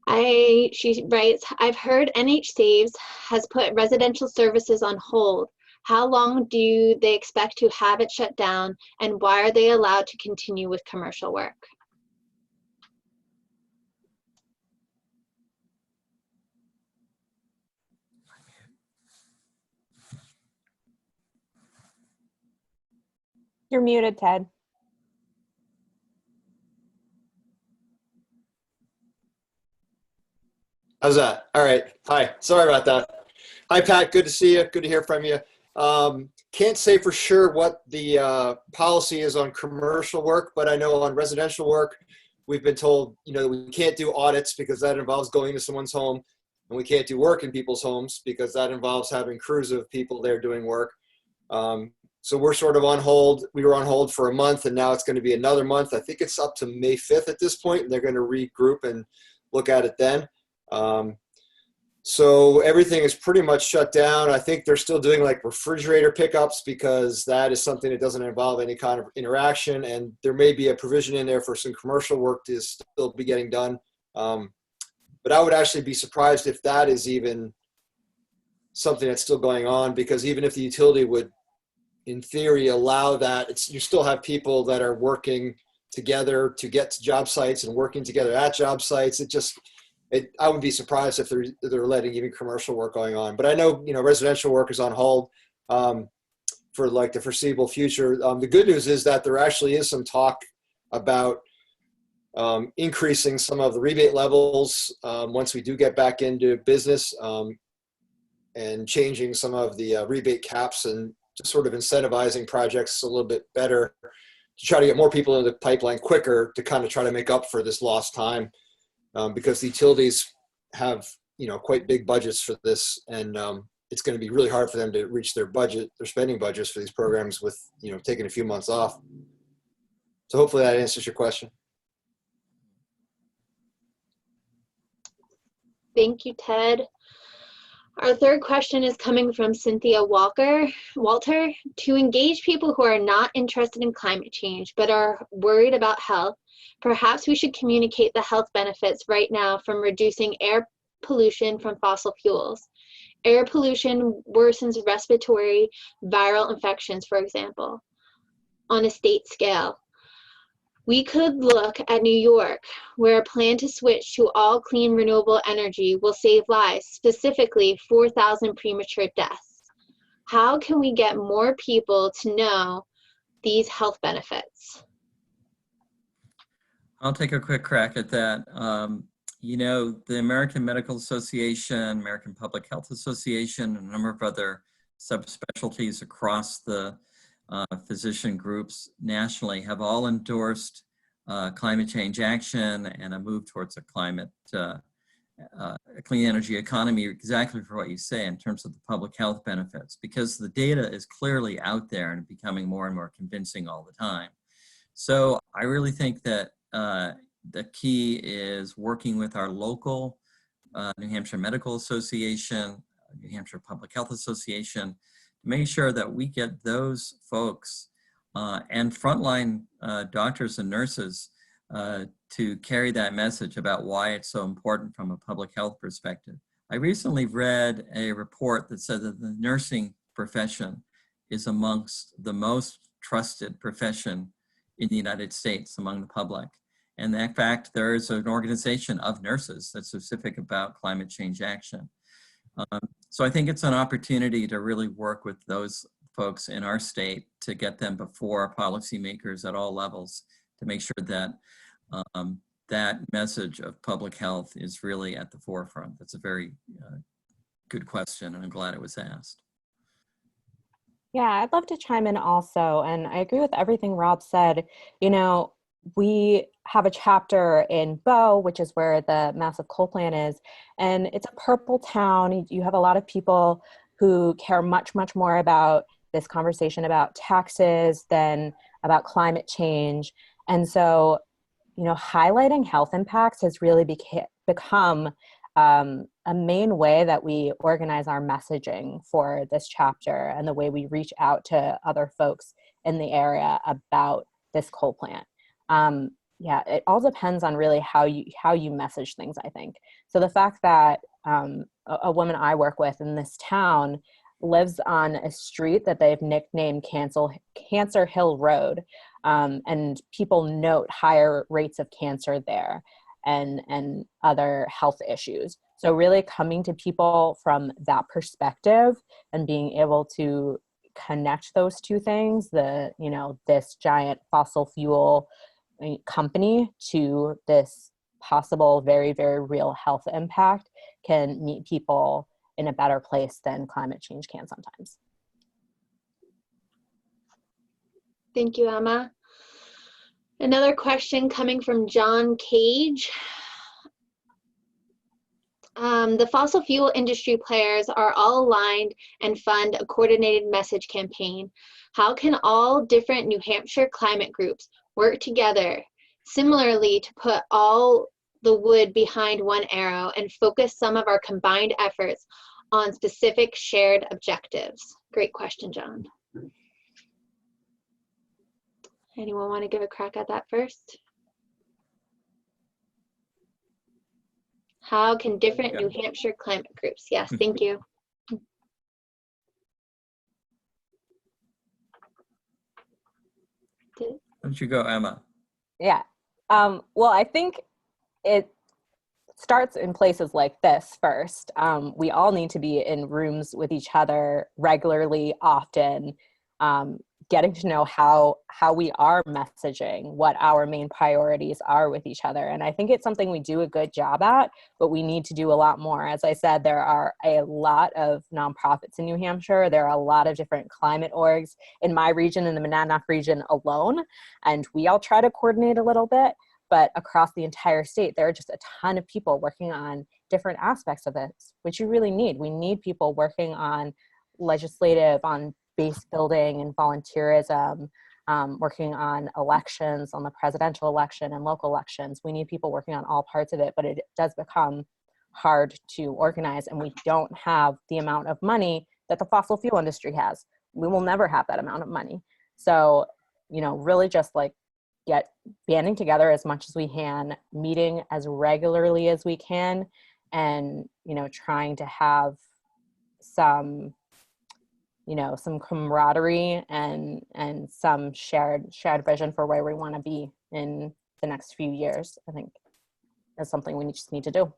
She writes, I've heard NH Saves has put residential services on hold. How long do they expect to have it shut down, and why are they allowed to continue with commercial work? You're muted, Ted. How's that? All right. Hi. Sorry about that. Hi, Pat. Good to see you. Good to hear from you. Can't say for sure what the policy is on commercial work, but I know on residential work, we've been told, we can't do audits because that involves going into someone's home, and we can't do work in people's homes because that involves having crews of people there doing work. So we're sort of on hold. We were on hold for a month, and now it's going to be another month. I think it's up to May 5th at this point, and they're going to regroup and look at it then. So everything is pretty much shut down. I think they're still doing like refrigerator pickups because that is something that doesn't involve any kind of interaction. And there may be a provision in there for some commercial work to still be getting done. But I would actually be surprised if that is even something that's still going on, because even if the utility would, in theory, allow that, you still have people that are working together to get to job sites and working together at job sites. I would be surprised if they're letting even commercial work going on. But I know, residential work is on hold for like the foreseeable future. The good news is that there actually is some talk about increasing some of the rebate levels once we do get back into business, and changing some of the rebate caps and just sort of incentivizing projects a little bit better to try to get more people into the pipeline quicker to kind of try to make up for this lost time, because the utilities have quite big budgets for this, and it's going to be really hard for them to reach their spending budgets for these programs with taking a few months off. So hopefully that answers your question. Thank you, Ted. Our third question is coming from Cynthia Walter. To engage people who are not interested in climate change but are worried about health, perhaps we should communicate the health benefits right now from reducing air pollution from fossil fuels. Air pollution worsens respiratory viral infections, for example, on a state scale. We could look at New York, where a plan to switch to all clean renewable energy will save lives, specifically 4,000 premature deaths. How can we get more people to know these health benefits? I'll take a quick crack at that. The American Medical Association, American Public Health Association, and a number of other subspecialties across the physician groups nationally have all endorsed climate change action and a move towards a clean energy economy, exactly for what you say in terms of the public health benefits, because the data is clearly out there and becoming more and more convincing all the time. So I really think that the key is working with our local New Hampshire Medical Association, New Hampshire Public Health Association, make sure that we get those folks and frontline doctors and nurses to carry that message about why it's so important from a public health perspective. I recently read a report that said that the nursing profession is amongst the most trusted profession in the United States among the public. And in fact, there is an organization of nurses that's specific about climate change action. So I think it's an opportunity to really work with those folks in our state to get them before policymakers at all levels to make sure that that message of public health is really at the forefront. That's a very good question, and I'm glad it was asked. Yeah, I'd love to chime in also, and I agree with everything Rob said. We have a chapter in Bow, which is where the massive coal plant is, and it's a purple town. You have a lot of people who care much, much more about this conversation about taxes than about climate change. And so, highlighting health impacts has really become a main way that we organize our messaging for this chapter and the way we reach out to other folks in the area about this coal plant. Yeah, it all depends on really how you message things, I think. So the fact that a woman I work with in this town lives on a street that they've nicknamed Cancer Hill Road, and people note higher rates of cancer there and other health issues. So really coming to people from that perspective and being able to connect those two things, this giant fossil fuel company to this possible very, very real health impact can meet people in a better place than climate change can sometimes. Thank you, Emma. Another question coming from John Cage. The fossil fuel industry players are all aligned and fund a coordinated message campaign. How can all different New Hampshire climate groups work together similarly to put all the wood behind one arrow and focus some of our combined efforts on specific shared objectives? Great question, John. Anyone want to give a crack at that first? How can different New Hampshire climate groups? Yes, thank you. Why don't you go, Emma? Yeah. Well, I think it starts in places like this first. We all need to be in rooms with each other regularly, often, getting to know how we are messaging, what our main priorities are with each other. And I think it's something we do a good job at, but we need to do a lot more. As I said, there are a lot of nonprofits in New Hampshire. There are a lot of different climate orgs in my region, in the Monadnock region alone, and we all try to coordinate a little bit. But across the entire state, there are just a ton of people working on different aspects of this, which you really need. We need people working on legislative, on base building and volunteerism, working on elections, on the presidential election and local elections. We need people working on all parts of it, but it does become hard to organize, and we don't have the amount of money that the fossil fuel industry has. We will never have that amount of money. So, really just like banding together as much as we can, meeting as regularly as we can, and trying to have some camaraderie and some shared vision for where we want to be in the next few years. I think is something we just need to do.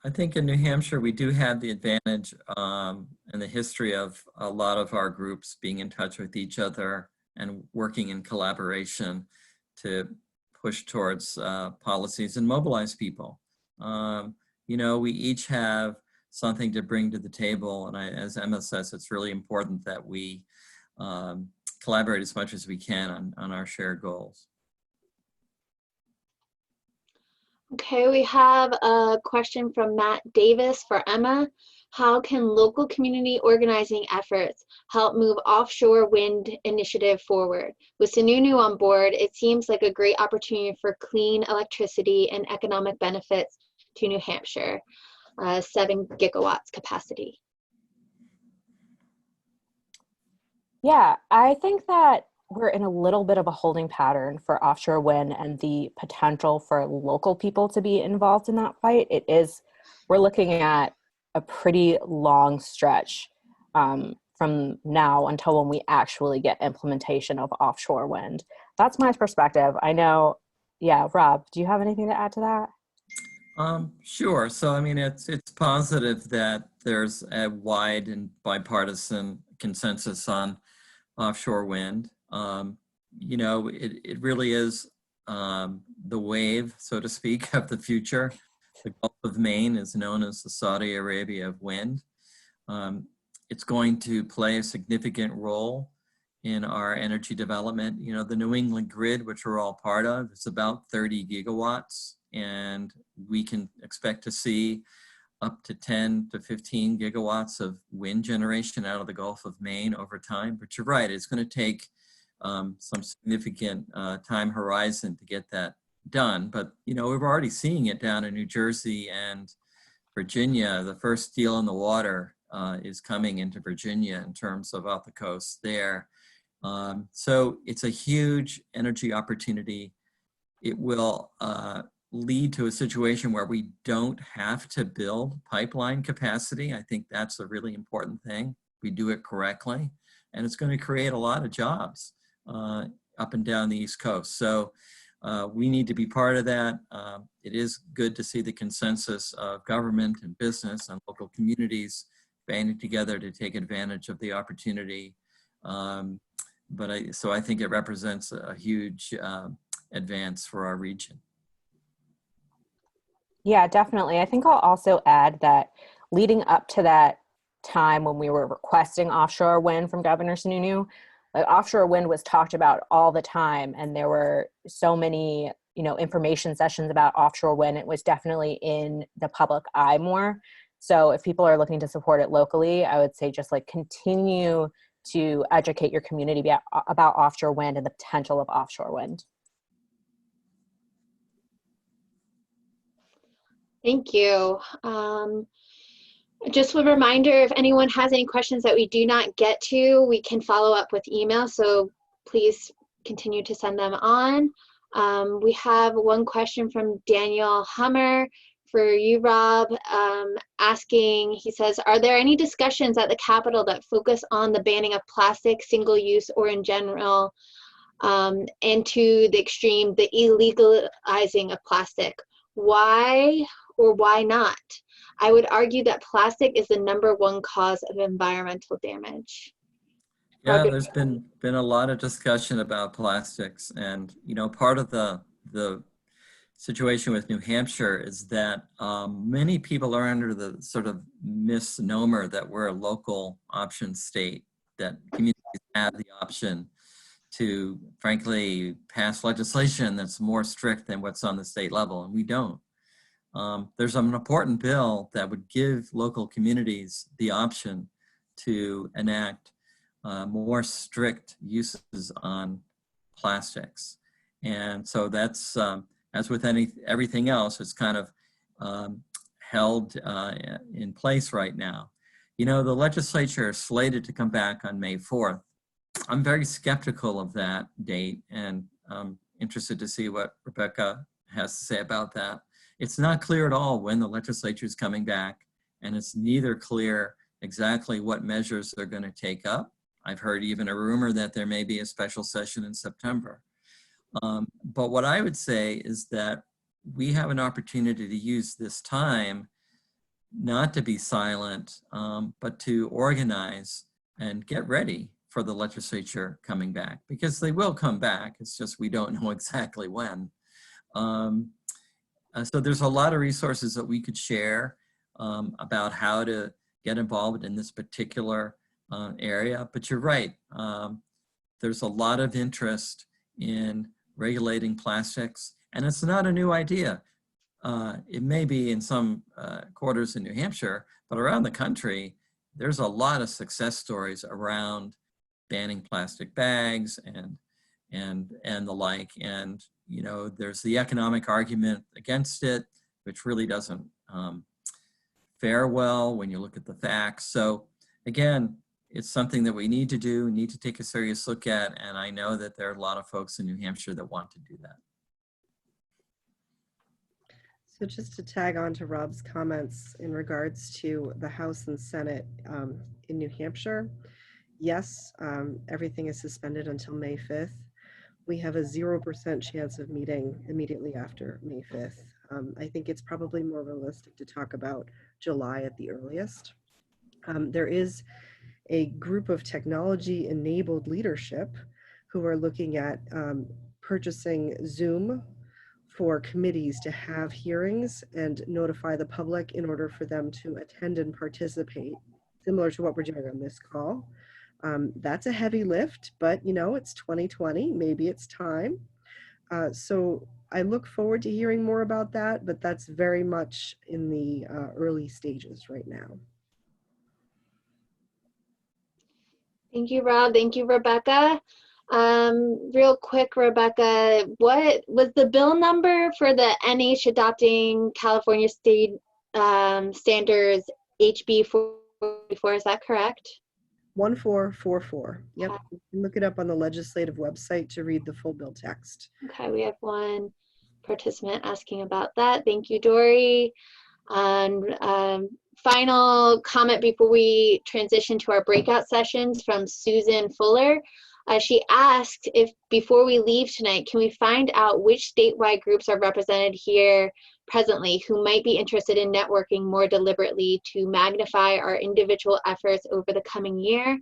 I think in New Hampshire, we do have the advantage in the history of a lot of our groups being in touch with each other and working in collaboration to push towards policies and mobilize people. We each have something to bring to the table, and as Emma says, it's really important that we collaborate as much as we can on our shared goals. Okay, we have a question from Matt Davis for Emma. How can local community organizing efforts help move offshore wind initiative forward? With Sununu on board, it seems like a great opportunity for clean electricity and economic benefits to New Hampshire, 7 gigawatts capacity. Yeah, I think that we're in a little bit of a holding pattern for offshore wind and the potential for local people to be involved in that fight. We're looking at a pretty long stretch from now until when we actually get implementation of offshore wind. That's my perspective. I know, yeah, Rob, do you have anything to add to that? Sure. So, I mean, it's positive that there's a wide and bipartisan consensus on offshore wind. It really is the wave, so to speak, of the future. The Gulf of Maine is known as the Saudi Arabia of wind. It's going to play a significant role in our energy development. The New England grid, which we're all part of, is about 30 gigawatts, and we can expect to see up to 10 to 15 gigawatts of wind generation out of the Gulf of Maine over time. But you're right, it's going to take some significant time horizon to get that done. But, we're already seeing it down in New Jersey and Virginia. The first deal in the water is coming into Virginia in terms of off the coast there. So it's a huge energy opportunity. It will lead to a situation where we don't have to build pipeline capacity. I think that's a really important thing. We do it correctly, and it's going to create a lot of jobs up and down the East Coast. So we need to be part of that. It is good to see the consensus of government and business and local communities banding together to take advantage of the opportunity. So I think it represents a huge advance for our region. Yeah, definitely. I think I'll also add that leading up to that time when we were requesting offshore wind from Governor Sununu, like offshore wind was talked about all the time, and there were so many, information sessions about offshore wind. It was definitely in the public eye more. So if people are looking to support it locally, I would say just like continue to educate your community about offshore wind and the potential of offshore wind. Thank you. Just a reminder, if anyone has any questions that we do not get to, we can follow up with email, so please continue to send them on. We have one question from Daniel Hummer for you, Rob, asking, he says, are there any discussions at the Capitol that focus on the banning of plastic, single use, or in general, and to the extreme, the illegalizing of plastic. Why or why not? I would argue that plastic is the #1 cause of environmental damage. Yeah, there's been a lot of discussion about plastics, and part of the situation with New Hampshire is that many people are under the sort of misnomer that we're a local option state, that communities have the option to, frankly, pass legislation that's more strict than what's on the state level, and we don't. There's an important bill that would give local communities the option to enact more strict uses on plastics. And so that's, as with everything else, it's kind of held in place right now. The legislature is slated to come back on May 4th. I'm very skeptical of that date, and I'm interested to see what Rebecca has to say about that. It's not clear at all when the legislature is coming back, and it's neither clear exactly what measures they're going to take up. I've heard even a rumor that there may be a special session in September. But what I would say is that we have an opportunity to use this time not to be silent, but to organize and get ready for the legislature coming back, because they will come back. It's just we don't know exactly when. So there's a lot of resources that we could share about how to get involved in this particular area. But you're right, there's a lot of interest in regulating plastics, and it's not a new idea. It may be in some quarters in New Hampshire, but around the country, there's a lot of success stories around banning plastic bags and the like. And there's the economic argument against it, which really doesn't fare well when you look at the facts. So again, it's something that we need to do, need to take a serious look at, and I know that there are a lot of folks in New Hampshire that want to do that. So just to tag on to Rob's comments in regards to the House and Senate in New Hampshire, yes, everything is suspended until May 5th. We have a 0% chance of meeting immediately after May 5th. I think it's probably more realistic to talk about July at the earliest. There is a group of technology-enabled leadership who are looking at purchasing Zoom for committees to have hearings and notify the public in order for them to attend and participate, similar to what we're doing on this call. That's a heavy lift, but it's 2020, maybe it's time. So I look forward to hearing more about that, but that's very much in the early stages right now. Thank you, Rob. Thank you, Rebecca. Real quick, Rebecca, what was the bill number for the NH adopting California state standards HB 44? Is that correct? 1444. Yep. You can look it up on the legislative website to read the full bill text. Okay, we have one participant asking about that. Thank you, Dory. And final comment before we transition to our breakout sessions from Susan Fuller. She asked if before we leave tonight, can we find out which statewide groups are represented here presently who might be interested in networking more deliberately to magnify our individual efforts over the coming year.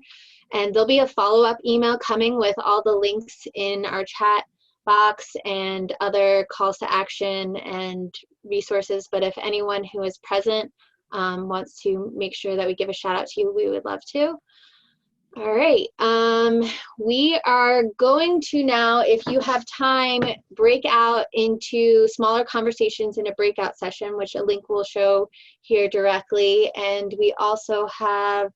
And there'll be a follow-up email coming with all the links in our chat box and other calls to action and resources. But if anyone who is present wants to make sure that we give a shout out to you, we would love to. All right, we are going to now, if you have time, break out into smaller conversations in a breakout session, which a link will show here directly. And we also have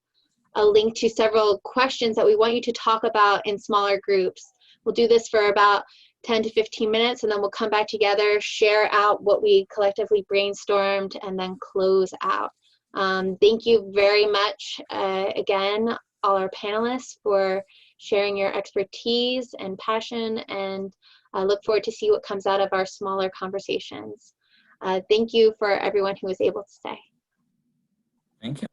a link to several questions that we want you to talk about in smaller groups. We'll do this for about 10 to 15 minutes, and then we'll come back together, share out what we collectively brainstormed, and then close out. Thank you very much again, all our panelists, for sharing your expertise and passion, and I look forward to see what comes out of our smaller conversations. Thank you for everyone who was able to stay. Thank you.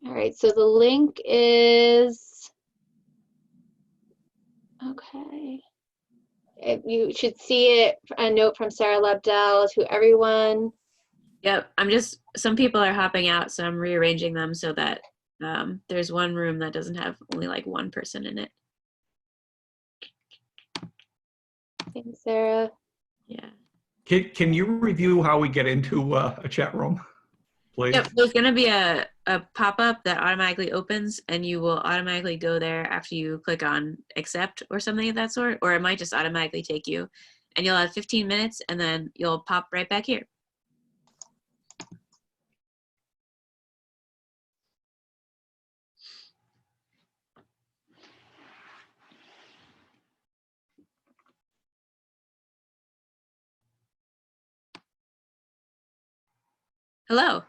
All right, so the link is Okay. You should see it, a note from Sarah Lebdell to everyone. Yep, some people are hopping out, so I'm rearranging them so that there's one room that doesn't have only like one person in it. Thanks, Sarah. Yeah. Can you review how we get into a chat room, please? Yep, there's gonna be a pop-up that automatically opens and you will automatically go there after you click on accept or something of that sort, or it might just automatically take you and you'll have 15 minutes and then you'll pop right back here. Hello.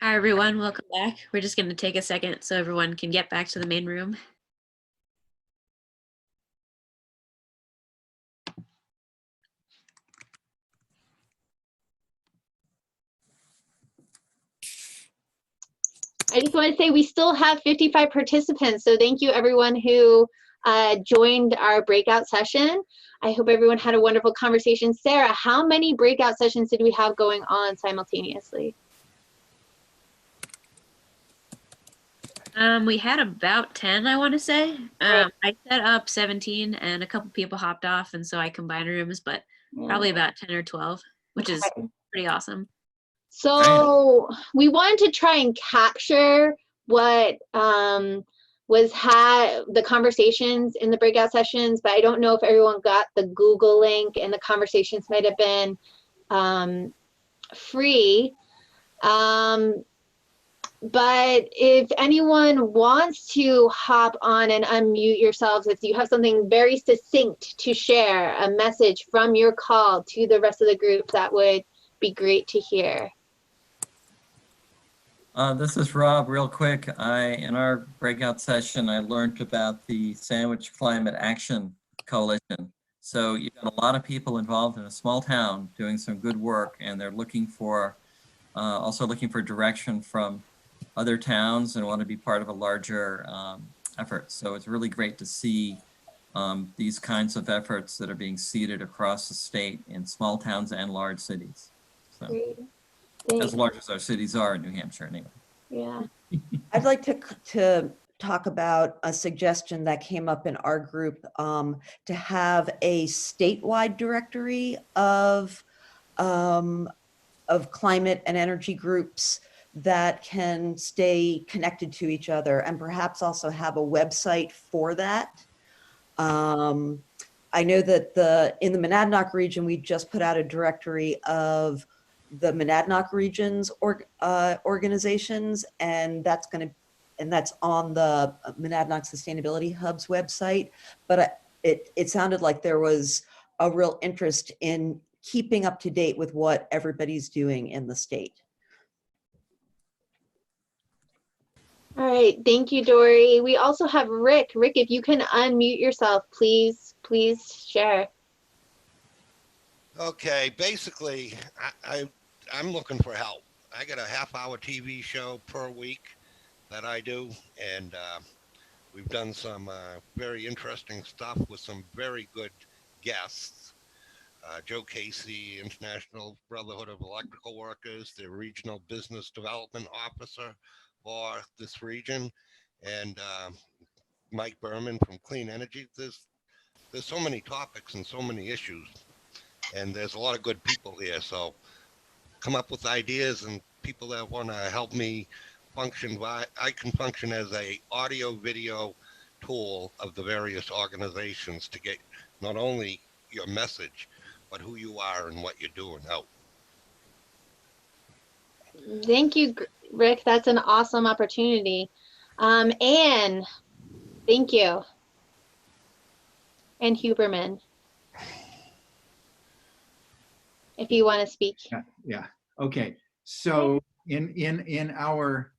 Hi, everyone. Welcome back. We're just going to take a second so everyone can get back to the main room. I just want to say we still have 55 participants, so thank you everyone who joined our breakout session. I hope everyone had a wonderful conversation. Sarah, how many breakout sessions did we have going on simultaneously? We had about 10, I want to say. I set up 17 and a couple people hopped off, and so I combined rooms, but probably about 10 or 12, which is pretty awesome. So we wanted to try and capture what the conversations in the breakout sessions, but I don't know if everyone got the Google link, and the conversations might have been free. But if anyone wants to hop on and unmute yourselves, if you have something very succinct to share, a message from your call to the rest of the group, that would be great to hear. This is Rob. Real quick, in our breakout session, I learned about the Sandwich Climate Action Coalition. So you've got a lot of people involved in a small town doing some good work, and they're looking for, also looking for direction from other towns and want to be part of a larger effort. So it's really great to see these kinds of efforts that are being seeded across the state in small towns and large cities. So, as large as our cities are in New Hampshire anyway. Yeah. I'd like to talk about a suggestion that came up in our group, to have a statewide directory of climate and energy groups that can stay connected to each other, and perhaps also have a website for that. I know that in the Monadnock region, we just put out a directory of the Monadnock region's organizations, and that's on the Monadnock Sustainability Hub's website. But it sounded like there was a real interest in keeping up to date with what everybody's doing in the state. All right, thank you, Dory. We also have Rick. Rick, if you can unmute yourself, please share. Okay, basically, I'm looking for help. I got a half-hour TV show per week that I do, and we've done some very interesting stuff with some very good guests. Joe Casey, International Brotherhood of Electrical Workers, the Regional Business Development Officer for this region, and Mike Berman from Clean Energy. There's so many topics and so many issues, and there's a lot of good people here. So come up with ideas and people that want to help me function. I can function as a audio video tool of the various organizations to get not only your message, but who you are and what you're doing out. Thank you, Rick. That's an awesome opportunity. Anne, thank you. And Huberman, if you want to speak. Yeah. Okay. So in our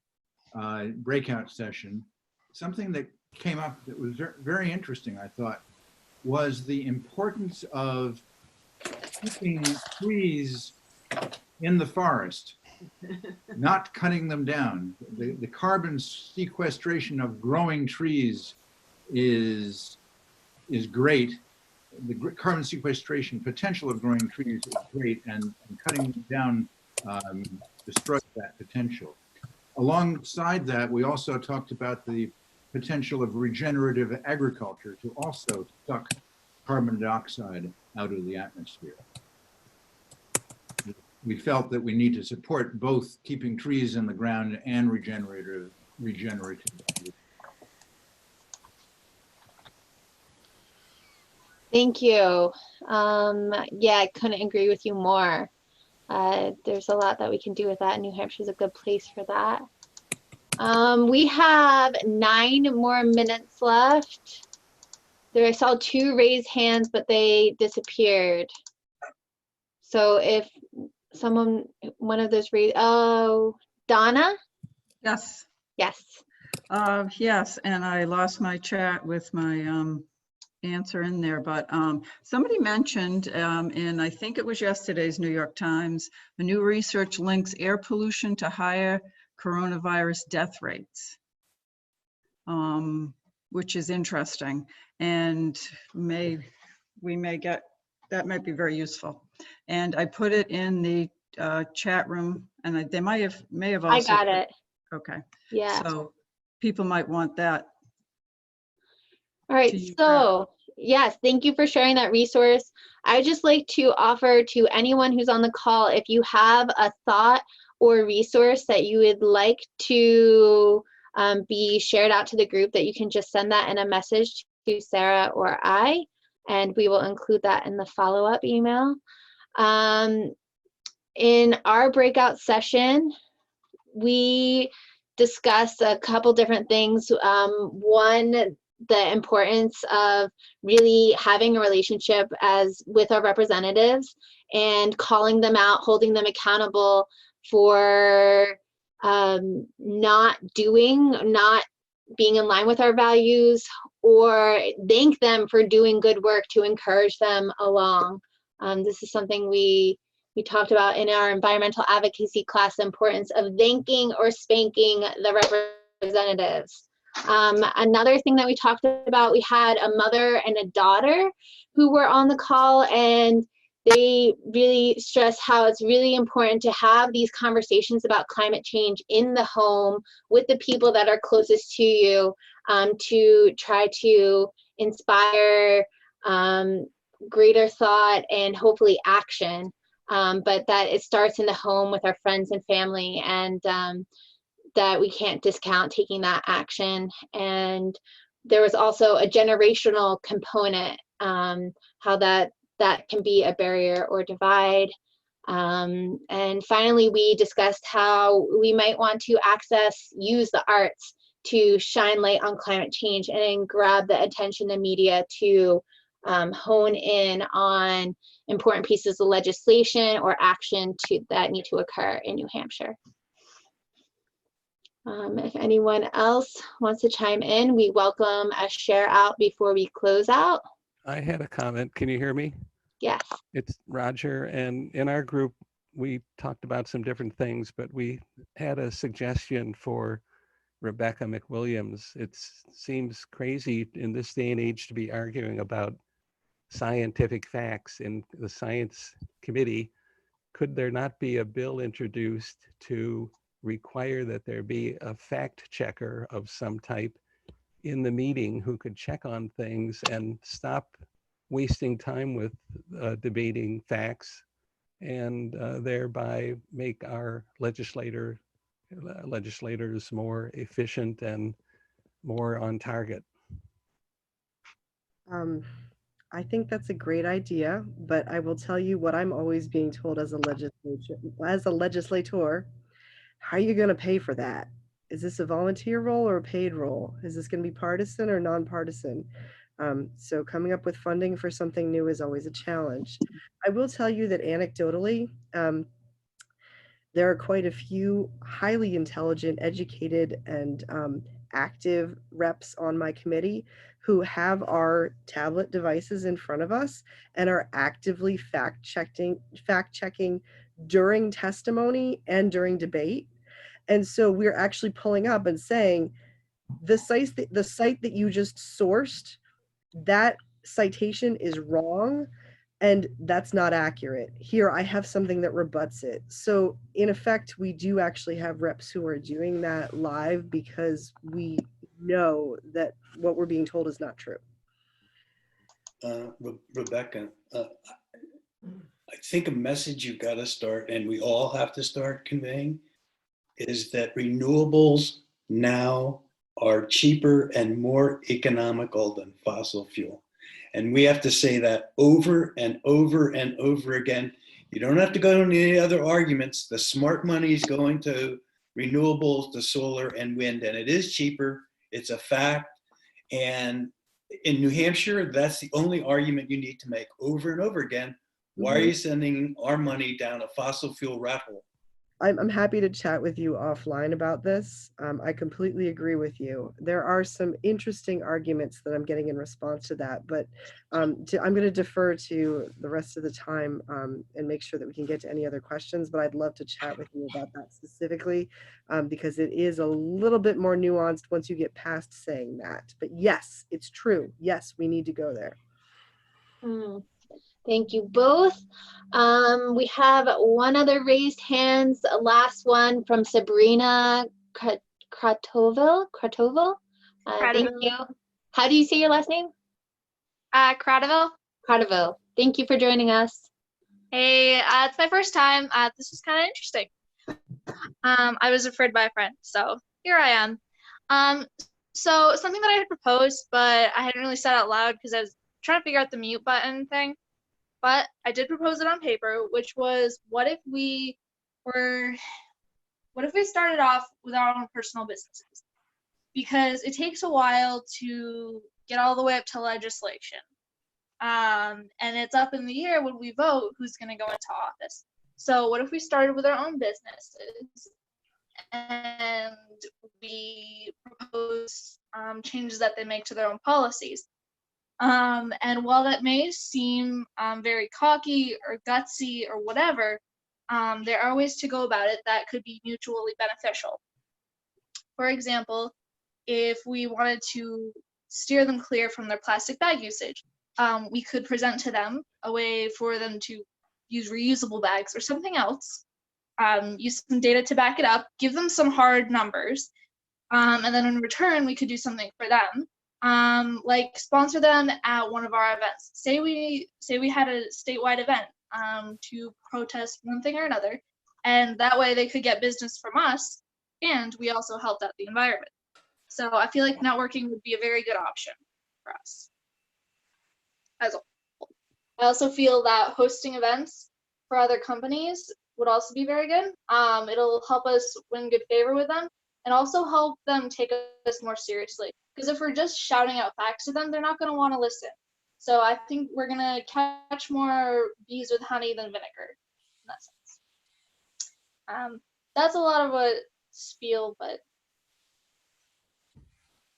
breakout session, something that came up that was very interesting, I thought, was the importance of keeping trees in the forest, not cutting them down. The carbon sequestration of growing trees is great. The carbon sequestration potential of growing trees is great, and cutting them down destroys that potential. Alongside that, we also talked about the potential of regenerative agriculture to also suck carbon dioxide out of the atmosphere. We felt that we need to support both keeping trees in the ground and regenerative agriculture. Thank you. Yeah, I couldn't agree with you more. There's a lot that we can do with that. New Hampshire's a good place for that. We have 9 more minutes left. I saw 2 raised hands, but they disappeared. So if one of those raised, oh, Donna? Yes. Yes. Yes, and I lost my chat with my answer in there, but somebody mentioned, and I think it was yesterday's New York Times, the new research links air pollution to higher coronavirus death rates, which is interesting, and we may get, that might be very useful. And I put it in the chat room, and they may have also. I got it. Okay. Yeah. So people might want that. All right. So yes, thank you for sharing that resource. I just like to offer to anyone who's on the call, if you have a thought or resource that you would like to be shared out to the group, that you can just send that in a message to Sarah or I, and we will include that in the follow-up email. In our breakout session, we discussed a couple different things. One, the importance of really having a relationship with our representatives and calling them out, holding them accountable for not being in line with our values, or thank them for doing good work to encourage them along. This is something we talked about in our environmental advocacy class, the importance of thanking or spanking the representatives. Another thing that we talked about, we had a mother and a daughter who were on the call, and they really stressed how it's really important to have these conversations about climate change in the home with the people that are closest to you, to try to inspire greater thought and hopefully action. But that it starts in the home with our friends and family, and that we can't discount taking that action. And there was also a generational component, how that can be a barrier or divide. And finally, we discussed how we might want to use the arts to shine light on climate change and grab the attention of media to hone in on important pieces of legislation or action that need to occur in New Hampshire. If anyone else wants to chime in, we welcome a share out before we close out. I had a comment. Can you hear me? Yes. It's Roger. And in our group, we talked about some different things, but we had a suggestion for Rebecca McWilliams. It seems crazy in this day and age to be arguing about scientific facts in the science committee. Could there not be a bill introduced to require that there be a fact checker of some type in the meeting who could check on things and stop wasting time with debating facts, and thereby make our legislators more efficient and more on target? I think that's a great idea, but I will tell you what I'm always being told as a legislator. How are you going to pay for that? Is this a volunteer role or a paid role? Is this going to be partisan or nonpartisan? So coming up with funding for something new is always a challenge. I will tell you that anecdotally, there are quite a few highly intelligent, educated, and active reps on my committee who have our tablet devices in front of us and are actively fact-checking during testimony and during debate. And so we're actually pulling up and saying, the site that you just sourced, that citation is wrong, and that's not accurate. Here, I have something that rebuts it. So in effect, we do actually have reps who are doing that live because we know that what we're being told is not true. Rebecca, I think a message you've got to start, and we all have to start conveying, is that renewables now are cheaper and more economical than fossil fuel. And we have to say that over and over and over again. You don't have to go to any other arguments. The smart money is going to renewables, to solar and wind, and it is cheaper. It's a fact. And in New Hampshire, that's the only argument you need to make over and over again. Why are you sending our money down a fossil fuel rat hole? I'm happy to chat with you offline about this. I completely agree with you. There are some interesting arguments that I'm getting in response to that, but I'm going to defer to the rest of the time and make sure that we can get to any other questions, but I'd love to chat with you about that specifically because it is a little bit more nuanced once you get past saying that. But yes, it's true. Yes, we need to go there. Thank you both. We have one other raised hands, last one from Sabrina Kratovel. Thank you. How do you say your last name? Kratovel. Thank you for joining us. Hey, it's my first time. This was kind of interesting. I was referred by a friend, so here I am. So something that I had proposed, but I hadn't really said out loud because I was trying to figure out the mute button thing. But I did propose it on paper, which was, what if we started off with our own personal businesses? Because it takes a while to get all the way up to legislation. And it's up in the air when we vote who's going to go into office. So what if we started with our own businesses and we propose changes that they make to their own policies? And while that may seem very cocky or gutsy or whatever, there are ways to go about it that could be mutually beneficial. For example, if we wanted to steer them clear from their plastic bag usage, we could present to them a way for them to use reusable bags or something else, use some data to back it up, give them some hard numbers, and then in return, we could do something for them. Like sponsor them at one of our events. Say we had a statewide event to protest one thing or another, and that way they could get business from us, and we also helped out the environment. So I feel like networking would be a very good option for us as a whole. I also feel that hosting events for other companies would also be very good. It'll help us win good favor with them and also help them take us more seriously. Because if we're just shouting out facts to them, they're not going to want to listen. So I think we're going to catch more bees with honey than vinegar in that sense. That's a lot of a spiel, but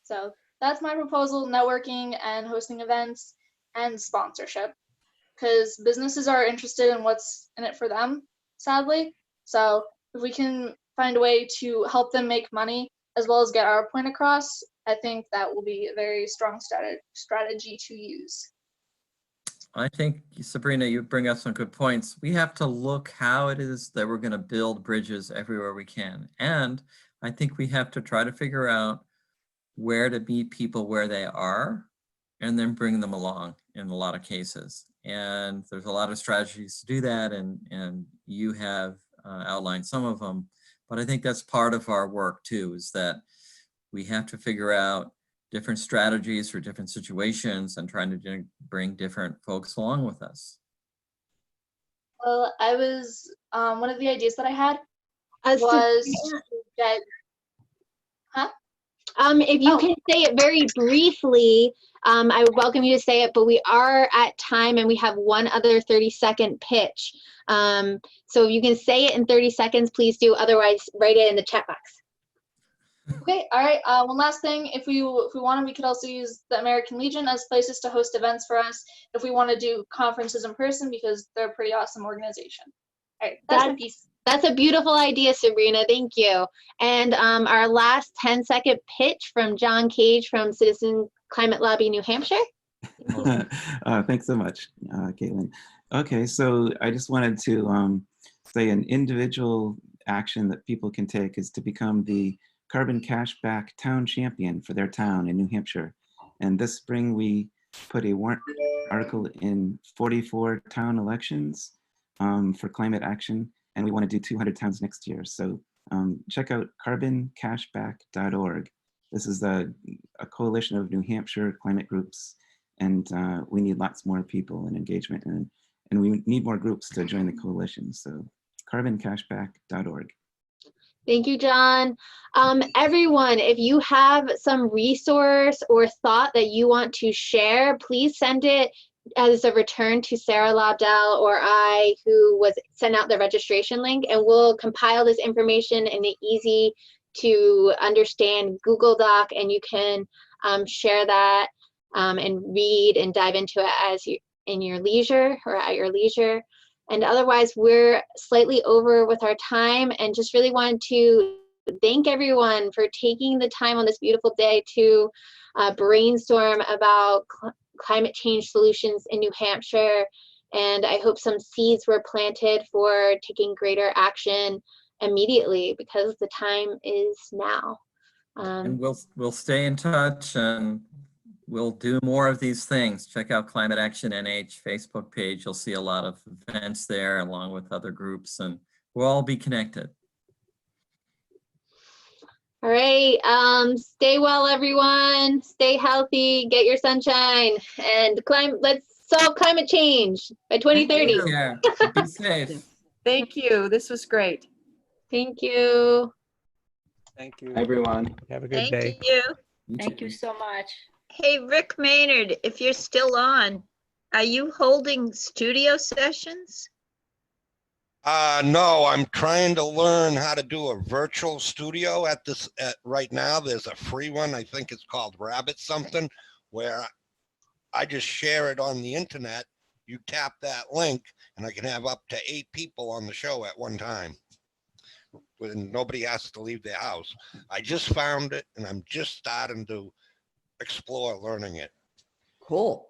so that's my proposal: networking and hosting events and sponsorship, because businesses are interested in what's in it for them, sadly. So if we can find a way to help them make money as well as get our point across, I think that will be a very strong strategy to use. I think, Sabrina, you bring up some good points. We have to look how it is that we're going to build bridges everywhere we can. And I think we have to try to figure out where to meet people where they are and then bring them along in a lot of cases. And there's a lot of strategies to do that, and you have outlined some of them. But I think that's part of our work too, is that we have to figure out different strategies for different situations and trying to bring different folks along with us. Well, I was, one of the ideas that I had was that, if you can say it very briefly, I would welcome you to say it, but we are at time and we have one other 30-second pitch. So if you can say it in 30 seconds, please do. Otherwise, write it in the chat box. Okay, all right. One last thing, if we wanted, we could also use the American Legion as places to host events for us if we want to do conferences in person, because they're a pretty awesome organization. All right, that's my piece. That's a beautiful idea, Sabrina. Thank you. And our last 10-second pitch from John Cage from Citizen Climate Lobby, New Hampshire. Thanks so much, Caitlin. Okay, so I just wanted to say an individual action that people can take is to become the Carbon Cashback Town Champion for their town in New Hampshire. And this spring, we put a warrant article in 44 town elections for climate action, and we want to do 200 towns next year. So check out carboncashback.org. This is a coalition of New Hampshire climate groups, and we need lots more people and engagement, and we need more groups to join the coalition. So carboncashback.org. Thank you, John. Everyone, if you have some resource or thought that you want to share, please send it as a return to Sarah Lobdell or I, who was sent out the registration link, and we'll compile this information in an easy to understand Google Doc, and you can share that and read and dive into it as you in your leisure or at your leisure. And otherwise, we're slightly over with our time, and just really want to thank everyone for taking the time on this beautiful day to brainstorm about climate change solutions in New Hampshire. And I hope some seeds were planted for taking greater action immediately, because the time is now. And we'll stay in touch, and we'll do more of these things. Check out Climate Action NH Facebook page. You'll see a lot of events there along with other groups, and we'll all be connected. All right, stay well, everyone. Stay healthy, get your sunshine, and let's solve climate change by 2030. Yeah, be safe. Thank you. This was great. Thank you. Thank you. Everyone. Have a good Thank day. you. Thank you so much. Hey, Rick Maynard, if you're still on, are you holding studio sessions? No, I'm trying to learn how to do a virtual studio right now. There's a free one. I think it's called Rabbit something, where I just share it on the internet. You tap that link and I can have up to 8 people on the show at one time, when nobody has to leave their house. I just found it and I'm just starting to explore learning it. Cool.